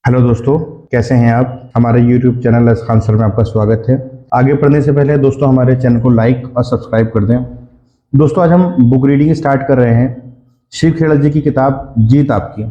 Hello दोस्तों, कैसे हैं आप। हमारे YouTube चैनल खान सर में आपका स्वागत है। आगे पढ़ने से पहले दोस्तों हमारे चैनल को लाइक और सब्सक्राइब कर दें। दोस्तों आज हम बुक रीडिंग स्टार्ट कर रहे हैं शिव खेड़ा जी की किताब जीत आपकी।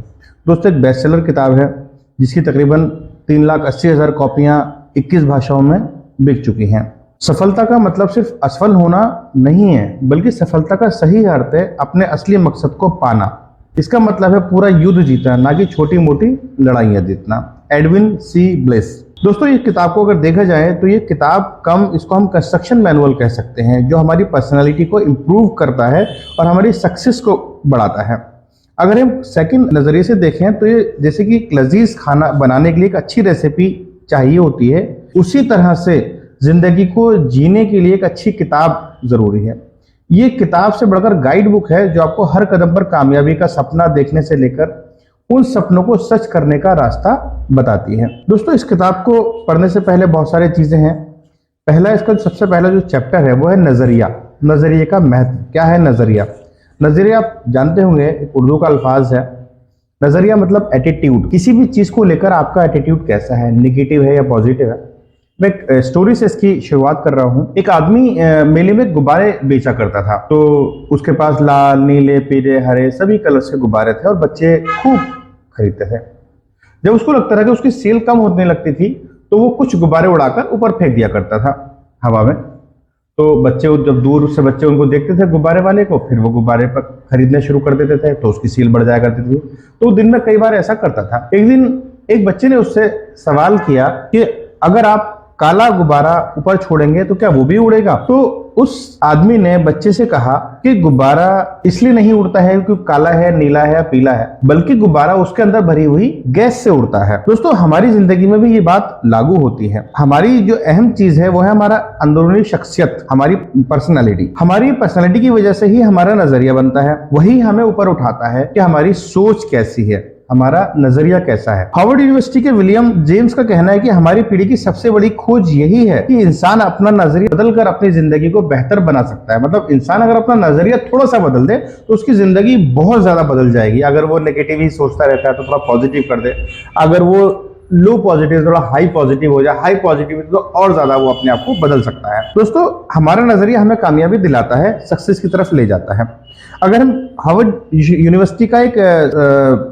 दोस्तों एक बेस्ट सेलर किताब है जिसकी तकरीबन 3,80,000 कॉपियाँ 21 भाषाओं में बिक चुकी हैं। सफलता का मतलब सिर्फ असफल होना नहीं है, बल्कि सफलता का सही अर्थ है अपने असली मकसद को पाना। इसका मतलब है पूरा युद्ध जीतना, ना कि छोटी मोटी लड़ाइयां जीतना। Edwin C Bliss. दोस्तों इस किताब को अगर देखा जाए तो ये किताब इसको हम कंस्ट्रक्शन मैनुअल कह सकते हैं, जो हमारी पर्सनालिटी को इम्प्रूव करता है और हमारी सक्सेस को बढ़ाता है। अगर हम सेकंड नजरिए से देखें तो ये जैसे कि एक लजीज खाना बनाने के लिए एक अच्छी रेसिपी चाहिए होती है, उसी तरह से जिंदगी को जीने के लिए एक अच्छी किताब जरूरी है। ये किताब से बढ़कर गाइड बुक है जो आपको हर कदम पर कामयाबी का सपना देखने से लेकर उन सपनों को सच करने का रास्ता बताती है। दोस्तों इस किताब को पढ़ने से पहले बहुत सारी चीजें हैं। पहला इसका सबसे पहला जो चैप्टर है वो है नजरिया। नजरिए का महत्व क्या है। नजरिया आप जानते होंगे, एक उर्दू का अल्फाज है। नजरिया मतलब एटीट्यूड, किसी भी चीज को लेकर आपका एटीट्यूड कैसा है, निगेटिव है या पॉजिटिव है। मैं एक स्टोरी से इसकी शुरुआत कर रहा हूँ। एक आदमी मेले में गुब्बारे बेचा करता था, तो उसके पास लाल, नीले, पीले, हरे सभी कलर्स के गुब्बारे थे और बच्चे खूब खरीदते थे। जब उसको लगता था कि उसकी सेल कम होने लगती थी तो वो कुछ गुब्बारे उड़ाकर ऊपर फेंक दिया करता था हवा में। तो बच्चे जब दूर से बच्चे उनको देखते थे गुब्बारे वाले को, फिर वो गुब्बारे पर खरीदने शुरू कर देते थे, तो उसकी सेल बढ़ जाया करती थी। तो दिन में कई बार ऐसा करता था। एक दिन एक बच्चे ने उससे सवाल किया कि अगर आप काला गुब्बारा ऊपर छोड़ेंगे तो क्या वो भी उड़ेगा। तो उस आदमी ने बच्चे से कहा कि गुब्बारा इसलिए नहीं उड़ता है क्योंकि काला है, नीला है या पीला है, बल्कि गुब्बारा उसके अंदर भरी हुई गैस से उड़ता है। दोस्तों हमारी जिंदगी में भी ये बात लागू होती है। हमारी जो अहम चीज है वो है हमारा अंदरूनी शख्सियत, हमारी पर्सनैलिटी। हमारी पर्सनैलिटी की वजह से ही हमारा नजरिया बनता है, वही हमें ऊपर उठाता है कि हमारी सोच कैसी है, हमारा नजरिया कैसा है। हार्वर्ड यूनिवर्सिटी के विलियम जेम्स का कहना है कि हमारी पीढ़ी की सबसे बड़ी खोज यही है कि इंसान अपना नजरिया बदलकर अपनी जिंदगी को बेहतर बना सकता है। मतलब इंसान अगर अपना नजरिया थोड़ा सा बदल दे तो उसकी जिंदगी बहुत ज्यादा बदल जाएगी। अगर वो नेगेटिव ही सोचता रहता है तो थोड़ा पॉजिटिव कर दे, अगर वो लो पॉजिटिव थोड़ा हाई पॉजिटिव हो जाए, हाई पॉजिटिव तो और ज्यादा वो अपने आप को बदल सकता है। दोस्तों हमारा नजरिया हमें कामयाबी दिलाता है, सक्सेस की तरफ ले जाता है। अगर हम हार्वर्ड यूनिवर्सिटी का एक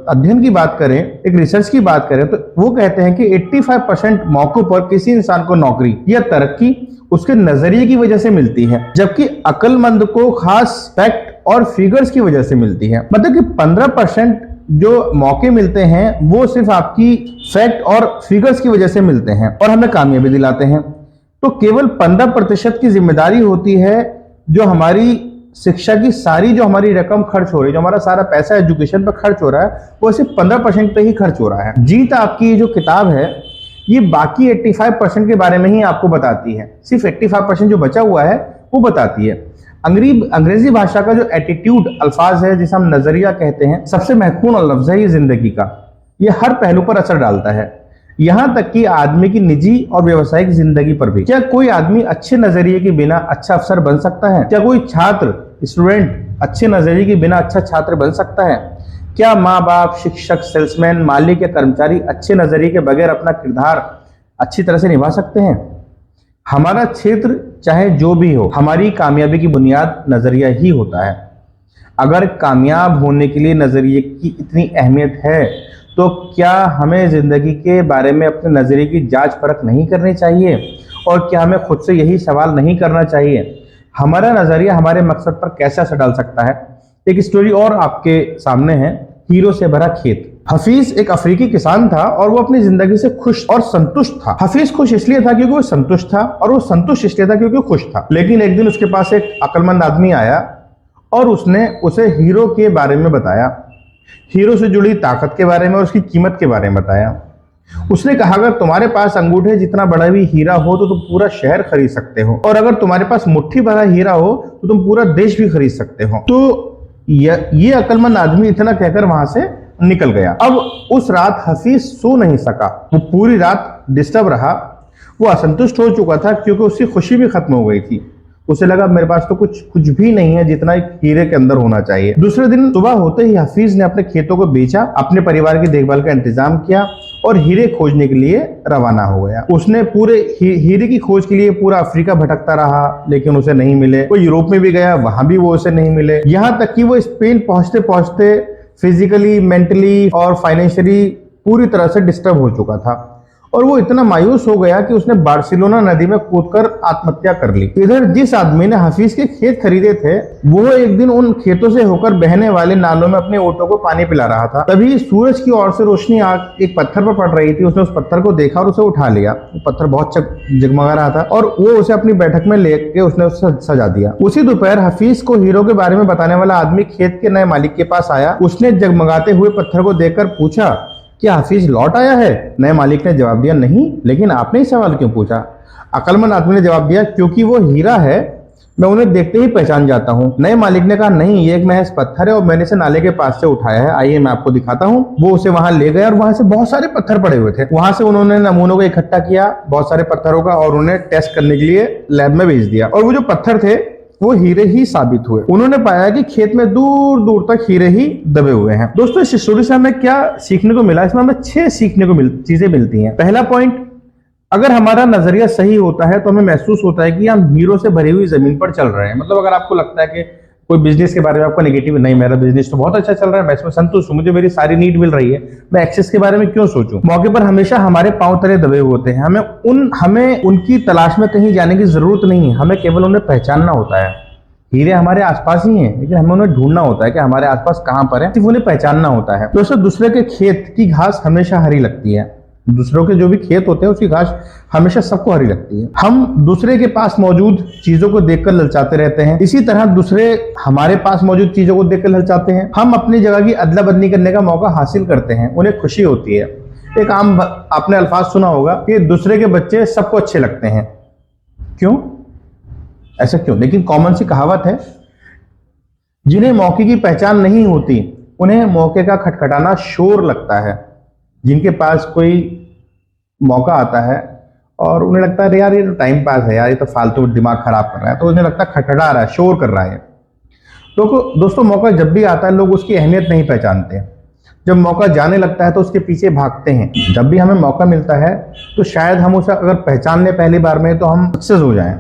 अध्ययन की बात करें, एक रिसर्च की बात करें, तो वो कहते हैं कि 85% मौकों पर किसी इंसान को नौकरी या तरक्की उसके नजरिए की वजह से मिलती है, जबकि अक्लमंद को खास फैक्ट और फिगर्स की वजह से मिलती है। मतलब कि 15% जो मौके मिलते हैं वो सिर्फ आपकी फैक्ट और फिगर्स की वजह से मिलते हैं और हमें कामयाबी दिलाते हैं। तो केवल 15% की जिम्मेदारी होती है जो हमारी शिक्षा की सारी जो हमारी रकम खर्च हो रही है, जो हमारा सारा पैसा एजुकेशन पर खर्च हो रहा है, वो सिर्फ 15% पे ही खर्च हो रहा है। जीत आपकी ये जो किताब है ये बाकी 85% के बारे में ही आपको बताती है। सिर्फ 85% जो बचा हुआ है वो बताती है। अंग्रेजी भाषा का जो एटीट्यूड अल्फाज है जिसे हम नजरिया कहते हैं, सबसे महत्वपूर्ण लफ्ज है ये जिंदगी का। ये हर पहलू पर असर डालता है, यहां तक कि आदमी की निजी और व्यवसायिक जिंदगी पर भी। क्या कोई आदमी अच्छे नजरिए के बिना अच्छा अफसर बन सकता है? क्या कोई छात्र स्टूडेंट अच्छे नजरिए के बिना अच्छा छात्र बन सकता है? क्या माँ बाप, शिक्षक, सेल्समैन, मालिक या कर्मचारी अच्छे नजरिए के बगैर अपना किरदार अच्छी तरह से निभा सकते हैं? हमारा क्षेत्र चाहे जो भी हो, हमारी कामयाबी की बुनियाद नजरिया ही होता है। अगर कामयाब होने के लिए नजरिए की इतनी अहमियत है तो क्या हमें जिंदगी के बारे में अपने नजरिए की जांच परख नहीं करनी चाहिए? और क्या हमें खुद से यही सवाल नहीं करना चाहिए, हमारा नजरिया हमारे मकसद पर कैसे असर डाल सकता है? एक स्टोरी और आपके सामने है, हीरो से भरा खेत। हफीज एक अफ्रीकी किसान था और वो अपनी जिंदगी से खुश और संतुष्ट था। हफीज खुश इसलिए था क्योंकि वो संतुष्ट था, और वो संतुष्ट इसलिए था क्योंकि वो खुश था। लेकिन एक दिन उसके पास एक अक्लमंद आदमी आया और उसने उसे हीरो के बारे में बताया, हीरो से जुड़ी ताकत के बारे में और उसकी कीमत के बारे में बताया। उसने कहा अगर तुम्हारे पास अंगूठे जितना बड़ा भी हीरा हो तो तुम पूरा शहर खरीद सकते हो, और अगर तुम्हारे पास मुट्ठी भरा हीरा हो तो तुम पूरा देश भी खरीद सकते हो। तो ये अक्लमंद आदमी इतना कहकर वहां से निकल गया। अब उस रात हफीज सो नहीं सका, वो पूरी रात डिस्टर्ब रहा। वो असंतुष्ट हो चुका था क्योंकि उसकी खुशी भी खत्म हो गई थी। उसे लगा मेरे पास तो कुछ भी नहीं है जितना एक हीरे के अंदर होना चाहिए। दूसरे दिन सुबह होते ही हफीज ने अपने खेतों को बेचा, अपने परिवार की देखभाल का इंतजाम किया और हीरे खोजने के लिए रवाना हो गया। उसने पूरे हीरे की खोज के लिए पूरा अफ्रीका भटकता रहा, लेकिन उसे नहीं मिले। वो यूरोप में भी गया, वहां भी वो उसे नहीं मिले। यहां तक कि वो स्पेन पहुंचते पहुंचते फिजिकली, मेंटली और फाइनेंशियली पूरी तरह से डिस्टर्ब हो चुका था और वो इतना मायूस हो गया कि उसने बार्सिलोना नदी में कूदकर आत्महत्या कर ली। इधर जिस आदमी ने हफीज के खेत खरीदे थे, वो एक दिन उन खेतों से होकर बहने वाले नालों में अपने ऊँटों को पानी पिला रहा था। तभी सूरज की ओर से रोशनी एक पत्थर पर पड़ रही थी। उसने उस पत्थर को देखा और उसे उठा लिया। वो पत्थर बहुत जगमगा रहा था और वो उसे अपनी बैठक में लेके उसने उसे सजा दिया। उसी दोपहर हफीज को हीरो के बारे में बताने वाला आदमी खेत के नए मालिक के पास आया। उसने जगमगाते हुए पत्थर को देखकर पूछा, क्या हफीज लौट आया है? नए मालिक ने जवाब दिया, नहीं, लेकिन आपने ही सवाल क्यों पूछा? अक्लमंद आदमी ने जवाब दिया, क्योंकि वो हीरा है, मैं उन्हें देखते ही पहचान जाता हूँ। नए मालिक ने कहा, नहीं, ये एक महज पत्थर है और मैंने इसे नाले के पास से उठाया है। आइए मैं आपको दिखाता हूँ। वो उसे वहां ले गए और वहां से बहुत सारे पत्थर पड़े हुए थे। वहां से उन्होंने नमूनों को इकट्ठा किया, बहुत सारे पत्थरों का, और उन्हें टेस्ट करने के लिए लैब में भेज दिया। और वो जो पत्थर थे वो हीरे ही साबित हुए। उन्होंने पाया कि खेत में दूर दूर तक हीरे ही दबे हुए हैं। दोस्तों, इस स्टोरी से हमें क्या सीखने को मिला? इसमें हमें 6 सीखने को चीजें मिलती हैं। पहला पॉइंट, अगर हमारा नजरिया सही होता है तो हमें महसूस होता है कि हम हीरो से भरी हुई जमीन पर चल रहे हैं। मतलब अगर आपको लगता है कि कोई बिजनेस के बारे में आपको नेगेटिव, नहीं मेरा बिजनेस तो बहुत अच्छा चल रहा है, मैं इसमें संतुष्ट हूं, मुझे मेरी सारी नीड मिल रही है, मैं एक्सेस के बारे में क्यों सोचूं? मौके पर हमेशा हमारे पांव तले दबे होते हैं। हमें उनकी तलाश में कहीं जाने की जरूरत नहीं है, हमें केवल उन्हें पहचानना होता है। हीरे हमारे आसपास ही हैं, लेकिन हमें उन्हें ढूंढना होता है कि हमारे आसपास कहां पर है, सिर्फ उन्हें पहचानना होता है। दोस्तों, दूसरे के खेत की घास हमेशा हरी लगती है। दूसरों के जो भी खेत होते हैं उसकी घास हमेशा सबको हरी लगती है। हम दूसरे के पास मौजूद चीजों को देखकर ललचाते रहते हैं, इसी तरह दूसरे हमारे पास मौजूद चीजों को देखकर ललचाते हैं। हम अपनी जगह की अदला बदली करने का मौका हासिल करते हैं, उन्हें खुशी होती है। एक आम आपने अल्फाज सुना होगा कि दूसरे के बच्चे सबको अच्छे लगते हैं। क्यों? ऐसा क्यों? लेकिन कॉमन सी कहावत है, जिन्हें मौके की पहचान नहीं होती उन्हें मौके का खटखटाना शोर लगता है। जिनके पास कोई मौका आता है और उन्हें लगता है यार ये तो टाइम पास है, यार ये तो फालतू दिमाग खराब कर रहा है, तो उन्हें लगता है खटखटा रहा है, शोर कर रहा है। तो दोस्तों, मौका जब भी आता है लोग उसकी अहमियत नहीं पहचानते। जब मौका जाने लगता है तो उसके पीछे भागते हैं। जब भी हमें मौका मिलता है तो शायद हम उसे अगर पहचान ले पहली बार में तो हम सक्सेस हो जाएं,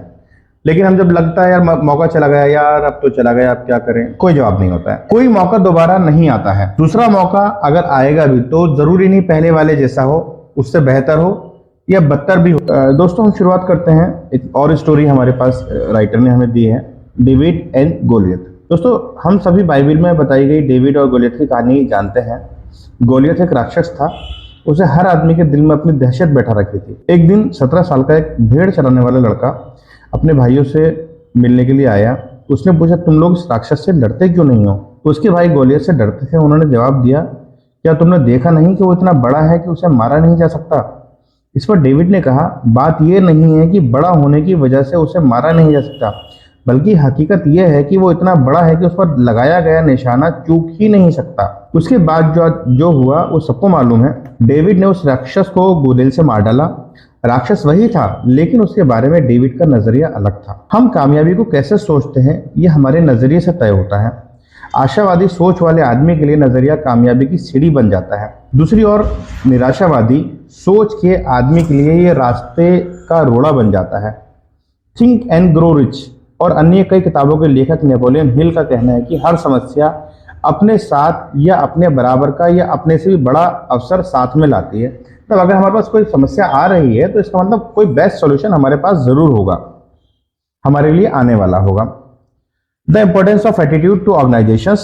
लेकिन हम जब लगता है यार मौका चला गया, यार अब तो चला गया, अब क्या करें, कोई जवाब नहीं होता है। कोई मौका दोबारा नहीं आता है। दूसरा मौका अगर आएगा भी तो जरूरी नहीं पहले वाले जैसा हो, उससे बेहतर हो या बदतर भी हो। दोस्तों, हम शुरुआत करते हैं। एक और स्टोरी हमारे पास राइटर ने हमें दी है, डेविड एंड गोलियत। दोस्तों, हम सभी बाइबल में बताई गई डेविड और गोलियत की कहानी जानते हैं। गोलियत एक राक्षस था, उसे हर आदमी के दिल में अपनी दहशत बैठा रखी थी। एक दिन 17 साल का एक भेड़ चराने वाला लड़का अपने भाइयों से मिलने के लिए आया। उसने पूछा, तुम लोग इस राक्षस से डरते क्यों नहीं हो? उसके भाई गोलियत से डरते थे। उन्होंने जवाब दिया, क्या तुमने देखा नहीं कि वो इतना बड़ा है कि उसे मारा नहीं जा सकता? इस पर डेविड ने कहा, बात यह नहीं है कि बड़ा होने की वजह से उसे मारा नहीं जा सकता, बल्कि हकीकत यह है कि वो इतना बड़ा है कि उस पर लगाया गया निशाना चूक ही नहीं सकता। उसके बाद जो हुआ वो सबको मालूम है। डेविड ने उस राक्षस को गोलेल से मार डाला। राक्षस वही था, लेकिन उसके बारे में डेविड का नजरिया अलग था। हम कामयाबी को कैसे सोचते हैं ये हमारे नजरिए से तय होता है। आशावादी सोच वाले आदमी के लिए नजरिया कामयाबी की सीढ़ी बन जाता है। दूसरी ओर निराशावादी सोच के आदमी के लिए ये रास्ते का रोड़ा बन जाता है। थिंक एंड ग्रो रिच और अन्य कई किताबों के लेखक नेपोलियन हिल का कहना है कि हर समस्या अपने साथ या अपने बराबर का या अपने से भी बड़ा अवसर साथ में लाती है। तब अगर हमारे पास कोई समस्या आ रही है तो इसका मतलब कोई बेस्ट सॉल्यूशन हमारे पास जरूर होगा, हमारे लिए आने वाला होगा। The importance of attitude to organisations.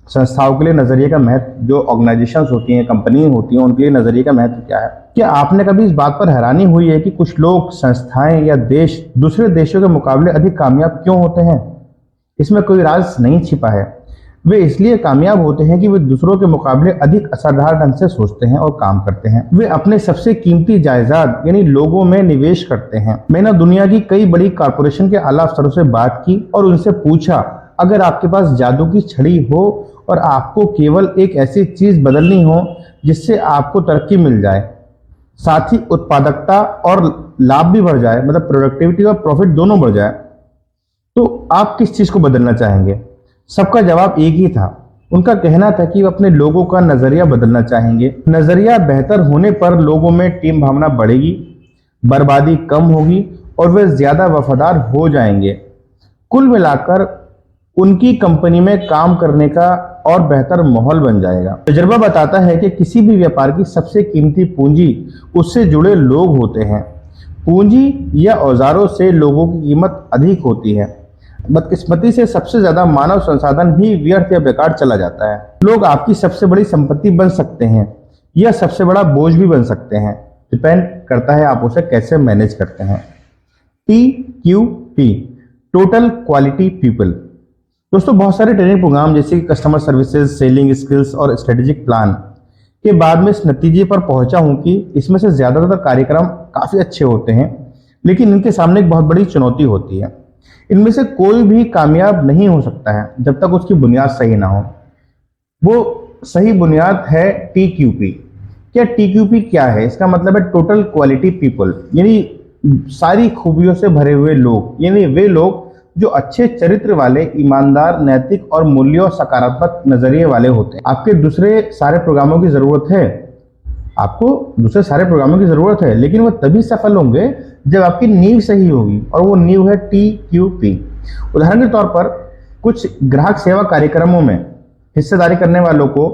संस्थाओं के लिए नजरिए का महत्व, जो ऑर्गेनाइजेशंस होती हैं, कंपनी होती हैं, उनके लिए नजरिए का महत्व क्या है? क्या आपने कभी इस बात पर हैरानी हुई है कि कुछ लोग, संस्थाएं या देश दूसरे देशों के मुकाबले अधिक कामयाब क्यों होते हैं? इसमें कोई राज नहीं छिपा है। वे इसलिए कामयाब होते हैं कि वे दूसरों के मुकाबले अधिक असरदार ढंग से सोचते हैं और काम करते हैं। वे अपने सबसे कीमती जायदाद यानी लोगों में निवेश करते हैं। मैंने दुनिया की कई बड़ी कॉरपोरेशन के आला अफसरों से बात की और उनसे पूछा, अगर आपके पास जादू की छड़ी हो और आपको केवल एक ऐसी चीज बदलनी हो जिससे आपको तरक्की मिल जाए, साथ ही उत्पादकता और लाभ भी बढ़ जाए, मतलब प्रोडक्टिविटी और प्रॉफिट दोनों बढ़ जाए, तो आप किस चीज को बदलना चाहेंगे? सबका जवाब एक ही था। उनका कहना था कि वो अपने लोगों का नजरिया बदलना चाहेंगे। नजरिया बेहतर होने पर लोगों में टीम भावना बढ़ेगी, बर्बादी कम होगी और वे ज्यादा वफादार हो जाएंगे। कुल मिलाकर उनकी कंपनी में काम करने का और बेहतर माहौल बन जाएगा। तजुर्बा बताता है कि किसी भी व्यापार की सबसे कीमती पूंजी उससे जुड़े लोग होते हैं। पूंजी या औजारों से लोगों की कीमत अधिक होती है। बदकिस्मती से सबसे ज्यादा मानव संसाधन ही व्यर्थ या बेकार चला जाता है। लोग आपकी सबसे बड़ी संपत्ति बन सकते हैं या सबसे बड़ा बोझ भी बन सकते हैं, डिपेंड करता है आप उसे कैसे मैनेज करते हैं। TQP, total quality people. दोस्तों, बहुत सारे ट्रेनिंग प्रोग्राम जैसे कि कस्टमर सर्विसेज, सेलिंग स्किल्स और स्ट्रेटेजिक प्लान के बाद में इस नतीजे पर पहुंचा हूं कि इसमें से ज्यादातर कार्यक्रम काफी अच्छे होते हैं, लेकिन इनके सामने एक बहुत बड़ी चुनौती होती है। इनमें से कोई भी कामयाब नहीं हो सकता है जब तक उसकी बुनियाद सही ना हो। वो सही बुनियाद है TQP। क्या TQP क्या है? इसका मतलब है टोटल क्वालिटी पीपल, यानी सारी खूबियों से भरे हुए लोग, यानी वे लोग जो अच्छे चरित्र वाले, ईमानदार, नैतिक और मूल्यों और सकारात्मक नजरिए वाले होते हैं। आपके दूसरे सारे प्रोग्रामों की जरूरत है, आपको दूसरे सारे प्रोग्रामों की जरूरत है, लेकिन वो तभी सफल होंगे जब आपकी नींव सही होगी, और वो नींव है TQP। उदाहरण के तौर पर कुछ ग्राहक सेवा कार्यक्रमों में हिस्सेदारी करने वालों को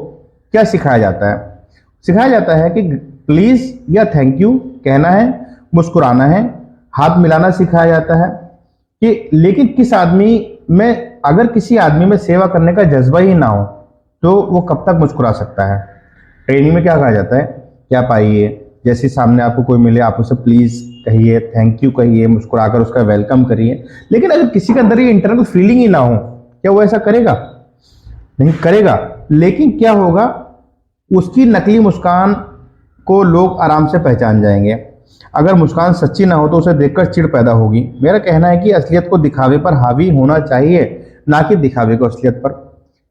क्या सिखाया जाता है? सिखाया जाता है कि प्लीज या थैंक यू कहना है, मुस्कुराना है, हाथ मिलाना सिखाया जाता है। कि लेकिन किस आदमी में, अगर किसी आदमी में सेवा करने का जज्बा ही ना हो तो वो कब तक मुस्कुरा सकता है? ट्रेनिंग में क्या कहा जाता है कि आप आइए, जैसे सामने आपको कोई मिले आप उसे प्लीज कहिए, थैंक यू कहिए, मुस्कुराकर उसका वेलकम करिए। लेकिन अगर किसी के अंदर ये इंटरनल फीलिंग ही ना हो, क्या वो ऐसा करेगा? नहीं करेगा। लेकिन क्या होगा, उसकी नकली मुस्कान को लोग आराम से पहचान जाएंगे। अगर मुस्कान सच्ची ना हो तो उसे देखकर चिढ़ पैदा होगी। मेरा कहना है कि असलियत को दिखावे पर हावी होना चाहिए, ना कि दिखावे को असलियत पर।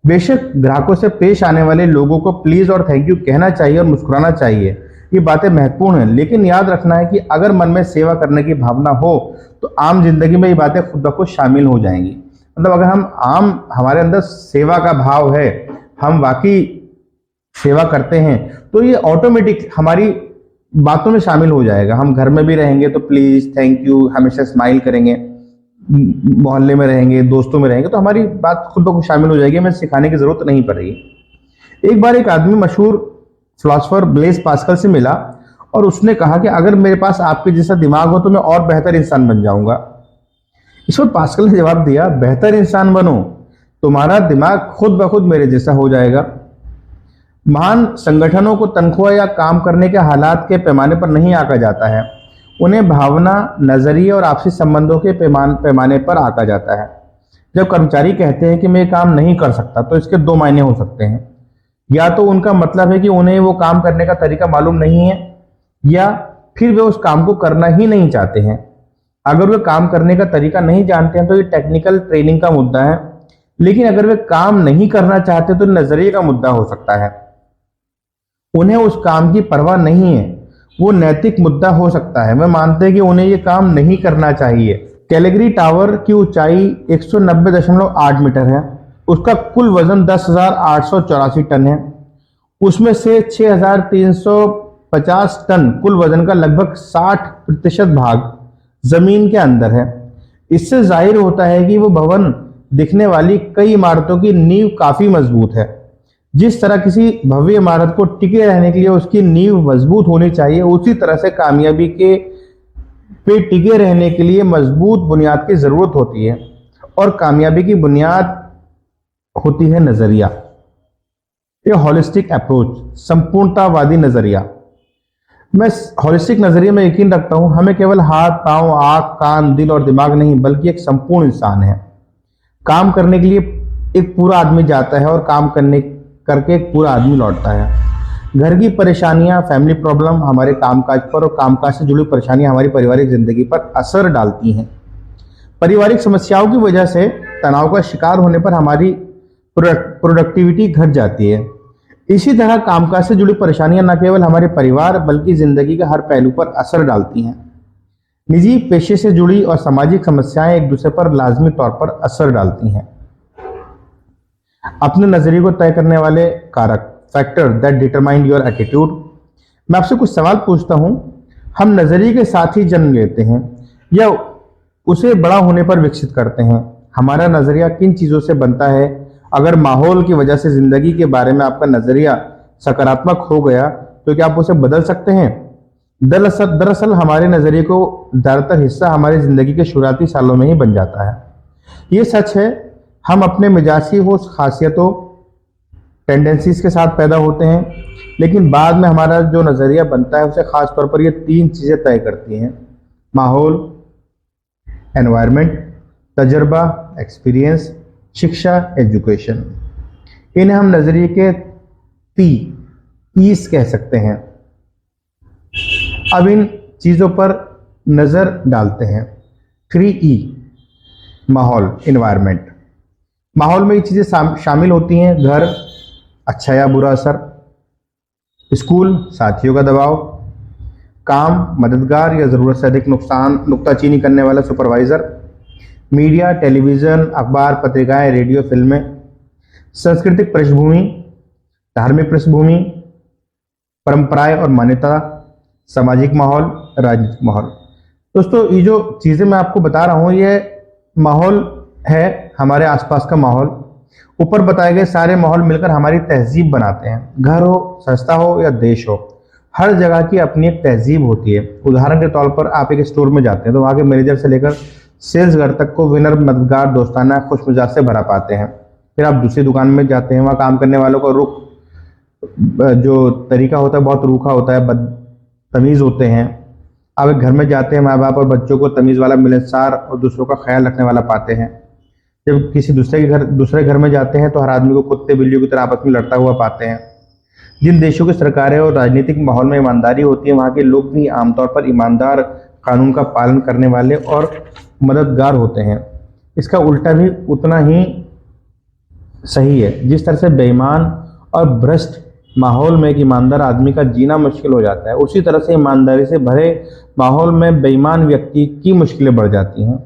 बेशक ग्राहकों से पेश आने वाले लोगों को प्लीज और थैंक यू कहना चाहिए और मुस्कुराना चाहिए, ये बातें महत्वपूर्ण हैं, लेकिन याद रखना है कि अगर मन में सेवा करने की भावना हो तो आम जिंदगी में ये बातें खुद ब खुद शामिल हो जाएंगी। मतलब अगर हमारे अंदर सेवा का भाव है, हम वाकई सेवा करते हैं, तो ये ऑटोमेटिक हमारी बातों में शामिल हो जाएगा। हम घर में भी रहेंगे तो प्लीज, थैंक यू, हमेशा स्माइल करेंगे, मोहल्ले में रहेंगे, दोस्तों में रहेंगे, तो हमारी बात खुद ब खुद शामिल हो जाएगी, हमें सिखाने की जरूरत नहीं पड़ेगी। एक बार एक आदमी मशहूर फिलोसोफर ब्लेस पास्कल से मिला और उसने कहा कि अगर मेरे पास आपके जैसा दिमाग हो तो मैं और बेहतर इंसान बन जाऊंगा। इस पर पास्कल ने जवाब दिया, बेहतर इंसान बनो, तुम्हारा दिमाग खुद ब खुद मेरे जैसा हो जाएगा। महान संगठनों को तनख्वाह या काम करने के हालात के पैमाने पर नहीं आंका जाता है, उन्हें भावना, नजरिए और आपसी संबंधों के पैमाने पर आंका जाता है। जब कर्मचारी कहते हैं कि मैं काम नहीं कर सकता, तो इसके दो मायने हो सकते हैं। या तो उनका मतलब है कि उन्हें वो काम करने का तरीका मालूम नहीं है, या फिर वे उस काम को करना ही नहीं चाहते हैं। अगर वे काम करने का तरीका नहीं जानते हैं तो ये टेक्निकल ट्रेनिंग का मुद्दा है, लेकिन अगर वे काम नहीं करना चाहते तो नजरिए का मुद्दा हो सकता है। उन्हें उस काम की परवाह नहीं है, वो नैतिक मुद्दा हो सकता है। वे मानते हैं कि उन्हें ये काम नहीं करना चाहिए। कैलगरी टावर की ऊंचाई 190.8 मीटर है, उसका कुल वजन 10,884 टन है। उसमें से 6,350 टन कुल वजन का लगभग 60% भाग जमीन के अंदर है। इससे जाहिर होता है कि वो भवन दिखने वाली कई इमारतों की नींव काफी मजबूत है। जिस तरह किसी भव्य इमारत को टिके रहने के लिए उसकी नींव मजबूत होनी चाहिए, उसी तरह से कामयाबी के पे टिके रहने के लिए मजबूत बुनियाद की जरूरत होती है, और कामयाबी की बुनियाद होती है नजरिया। ये हॉलिस्टिक अप्रोच, संपूर्णतावादी नजरिया। मैं हॉलिस्टिक नजरिए में यकीन रखता हूं, हमें केवल हाथ, पांव, आंख, कान, दिल और दिमाग नहीं, बल्कि एक संपूर्ण इंसान है। काम करने के लिए एक पूरा आदमी जाता है और काम करके एक पूरा आदमी लौटता है। घर की परेशानियां, फैमिली प्रॉब्लम हमारे कामकाज पर, और कामकाज से जुड़ी परेशानियां हमारी पारिवारिक जिंदगी पर असर डालती हैं। पारिवारिक समस्याओं की वजह से तनाव का शिकार होने पर हमारी प्रोडक्टिविटी घट जाती है। इसी तरह कामकाज से जुड़ी परेशानियां न केवल हमारे परिवार बल्कि जिंदगी के हर पहलू पर असर डालती हैं। निजी पेशे से जुड़ी और सामाजिक समस्याएं एक दूसरे पर लाजमी तौर पर असर डालती हैं। अपने नजरिए को तय करने वाले कारक, factor that determine your attitude. मैं आपसे कुछ सवाल पूछता हूं। हम नजरिए के साथ ही जन्म लेते हैं या उसे बड़ा होने पर विकसित करते हैं? हमारा नजरिया किन चीजों से बनता है? अगर माहौल की वजह से जिंदगी के बारे में आपका नजरिया सकारात्मक हो गया तो क्या आप उसे बदल सकते हैं? दरअसल हमारे नजरिए को ज्यादातर हिस्सा हमारी जिंदगी के शुरुआती सालों में ही बन जाता है। ये सच है, हम अपने मिजाजी हो खासियतों, टेंडेंसीज के साथ पैदा होते हैं, लेकिन बाद में हमारा जो नजरिया बनता है उसे खास तौर पर ये तीन चीजें तय करती हैं: माहौल, एनवायरनमेंट, तजर्बा, एक्सपीरियंस, शिक्षा, एजुकेशन। इन्हें हम नजरिए के ईस कह सकते हैं। अब इन चीजों पर नजर डालते हैं। 3E, माहौल, एनवायरनमेंट। माहौल में ये चीजें शामिल होती हैं: घर, अच्छा या बुरा असर; स्कूल, साथियों का दबाव; काम, मददगार या जरूरत से अधिक नुक्ताचीनी करने वाला सुपरवाइजर; मीडिया, टेलीविजन, अखबार, पत्रिकाएं, रेडियो, फिल्में; सांस्कृतिक पृष्ठभूमि, धार्मिक पृष्ठभूमि, परंपराएं और मान्यता; सामाजिक माहौल, राजनीतिक माहौल। दोस्तों, ये जो चीजें मैं आपको बता रहा हूँ ये माहौल है, हमारे आसपास का माहौल। ऊपर बताए गए सारे माहौल मिलकर हमारी तहजीब बनाते हैं। घर हो, संस्था हो या देश हो, हर जगह की अपनी एक तहजीब होती है। उदाहरण के तौर पर आप एक स्टोर में जाते हैं तो वहाँ के मैनेजर से लेकर सेल्सगर तक को विनर, मददगार, दोस्ताना, खुश मिजाज से भरा पाते हैं। फिर आप दूसरी दुकान में जाते हैं, वहाँ काम करने वालों का रुख, जो तरीका होता है, बहुत रूखा होता है, बदतमीज होते हैं। आप एक घर में जाते हैं, माँ बाप और बच्चों को तमीज वाला, मिलनसार और दूसरों का ख्याल रखने वाला पाते हैं। जब किसी दूसरे घर में जाते हैं तो हर आदमी को कुत्ते बिल्लियों की तरह आपस में लड़ता हुआ पाते हैं। जिन देशों की सरकारें और राजनीतिक माहौल में ईमानदारी होती है, वहाँ के लोग भी आमतौर पर ईमानदार, कानून का पालन करने वाले और मददगार होते हैं। इसका उल्टा भी उतना ही सही है। जिस तरह से बेईमान और भ्रष्ट माहौल में एक ईमानदार आदमी का जीना मुश्किल हो जाता है, उसी तरह से ईमानदारी से भरे माहौल में बेईमान व्यक्ति की मुश्किलें बढ़ जाती हैं।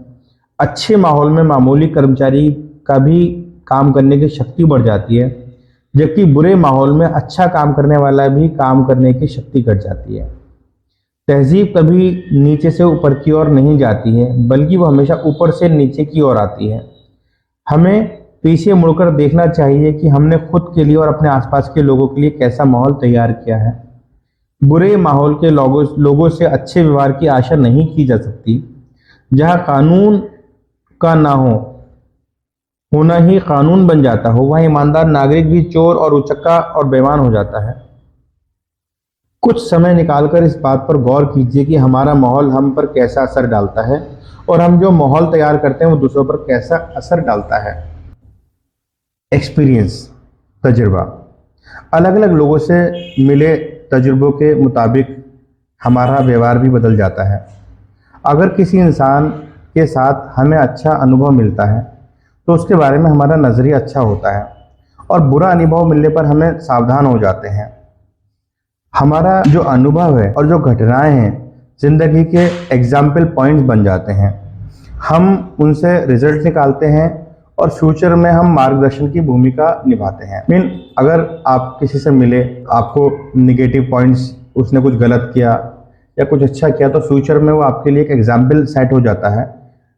अच्छे माहौल में मामूली कर्मचारी का भी काम करने की शक्ति बढ़ जाती है, जबकि बुरे माहौल में अच्छा काम करने वाला भी काम करने की शक्ति घट जाती है। तहजीब कभी नीचे से ऊपर की ओर नहीं जाती है, बल्कि वो हमेशा ऊपर से नीचे की ओर आती है। हमें पीछे मुड़कर देखना चाहिए कि हमने खुद के लिए और अपने आसपास के लोगों के लिए कैसा माहौल तैयार किया है। बुरे माहौल के लोगों से अच्छे व्यवहार की आशा नहीं की जा सकती। जहाँ कानून का ना होना ही कानून बन जाता हो, वह ईमानदार नागरिक भी चोर और उचक्का और बेईमान हो जाता है। कुछ समय निकालकर इस बात पर गौर कीजिए कि हमारा माहौल हम पर कैसा असर डालता है और हम जो माहौल तैयार करते हैं वो दूसरों पर कैसा असर डालता है। एक्सपीरियंस, तजुर्बा। अलग अलग लोगों से मिले तजुर्बों के मुताबिक हमारा व्यवहार भी बदल जाता है। अगर किसी इंसान के साथ हमें अच्छा अनुभव मिलता है तो उसके बारे में हमारा नज़रिया अच्छा होता है, और बुरा अनुभव मिलने पर हमें सावधान हो जाते हैं। हमारा जो अनुभव है और जो घटनाएं हैं जिंदगी के एग्जाम्पल पॉइंट्स बन जाते हैं। हम उनसे रिजल्ट निकालते हैं और फ्यूचर में हम मार्गदर्शन की भूमिका निभाते हैं। अगर आप किसी से मिले, आपको निगेटिव पॉइंट्स, उसने कुछ गलत किया या कुछ अच्छा किया, तो फ्यूचर में वो आपके लिए एक एग्जाम्पल सेट हो जाता है,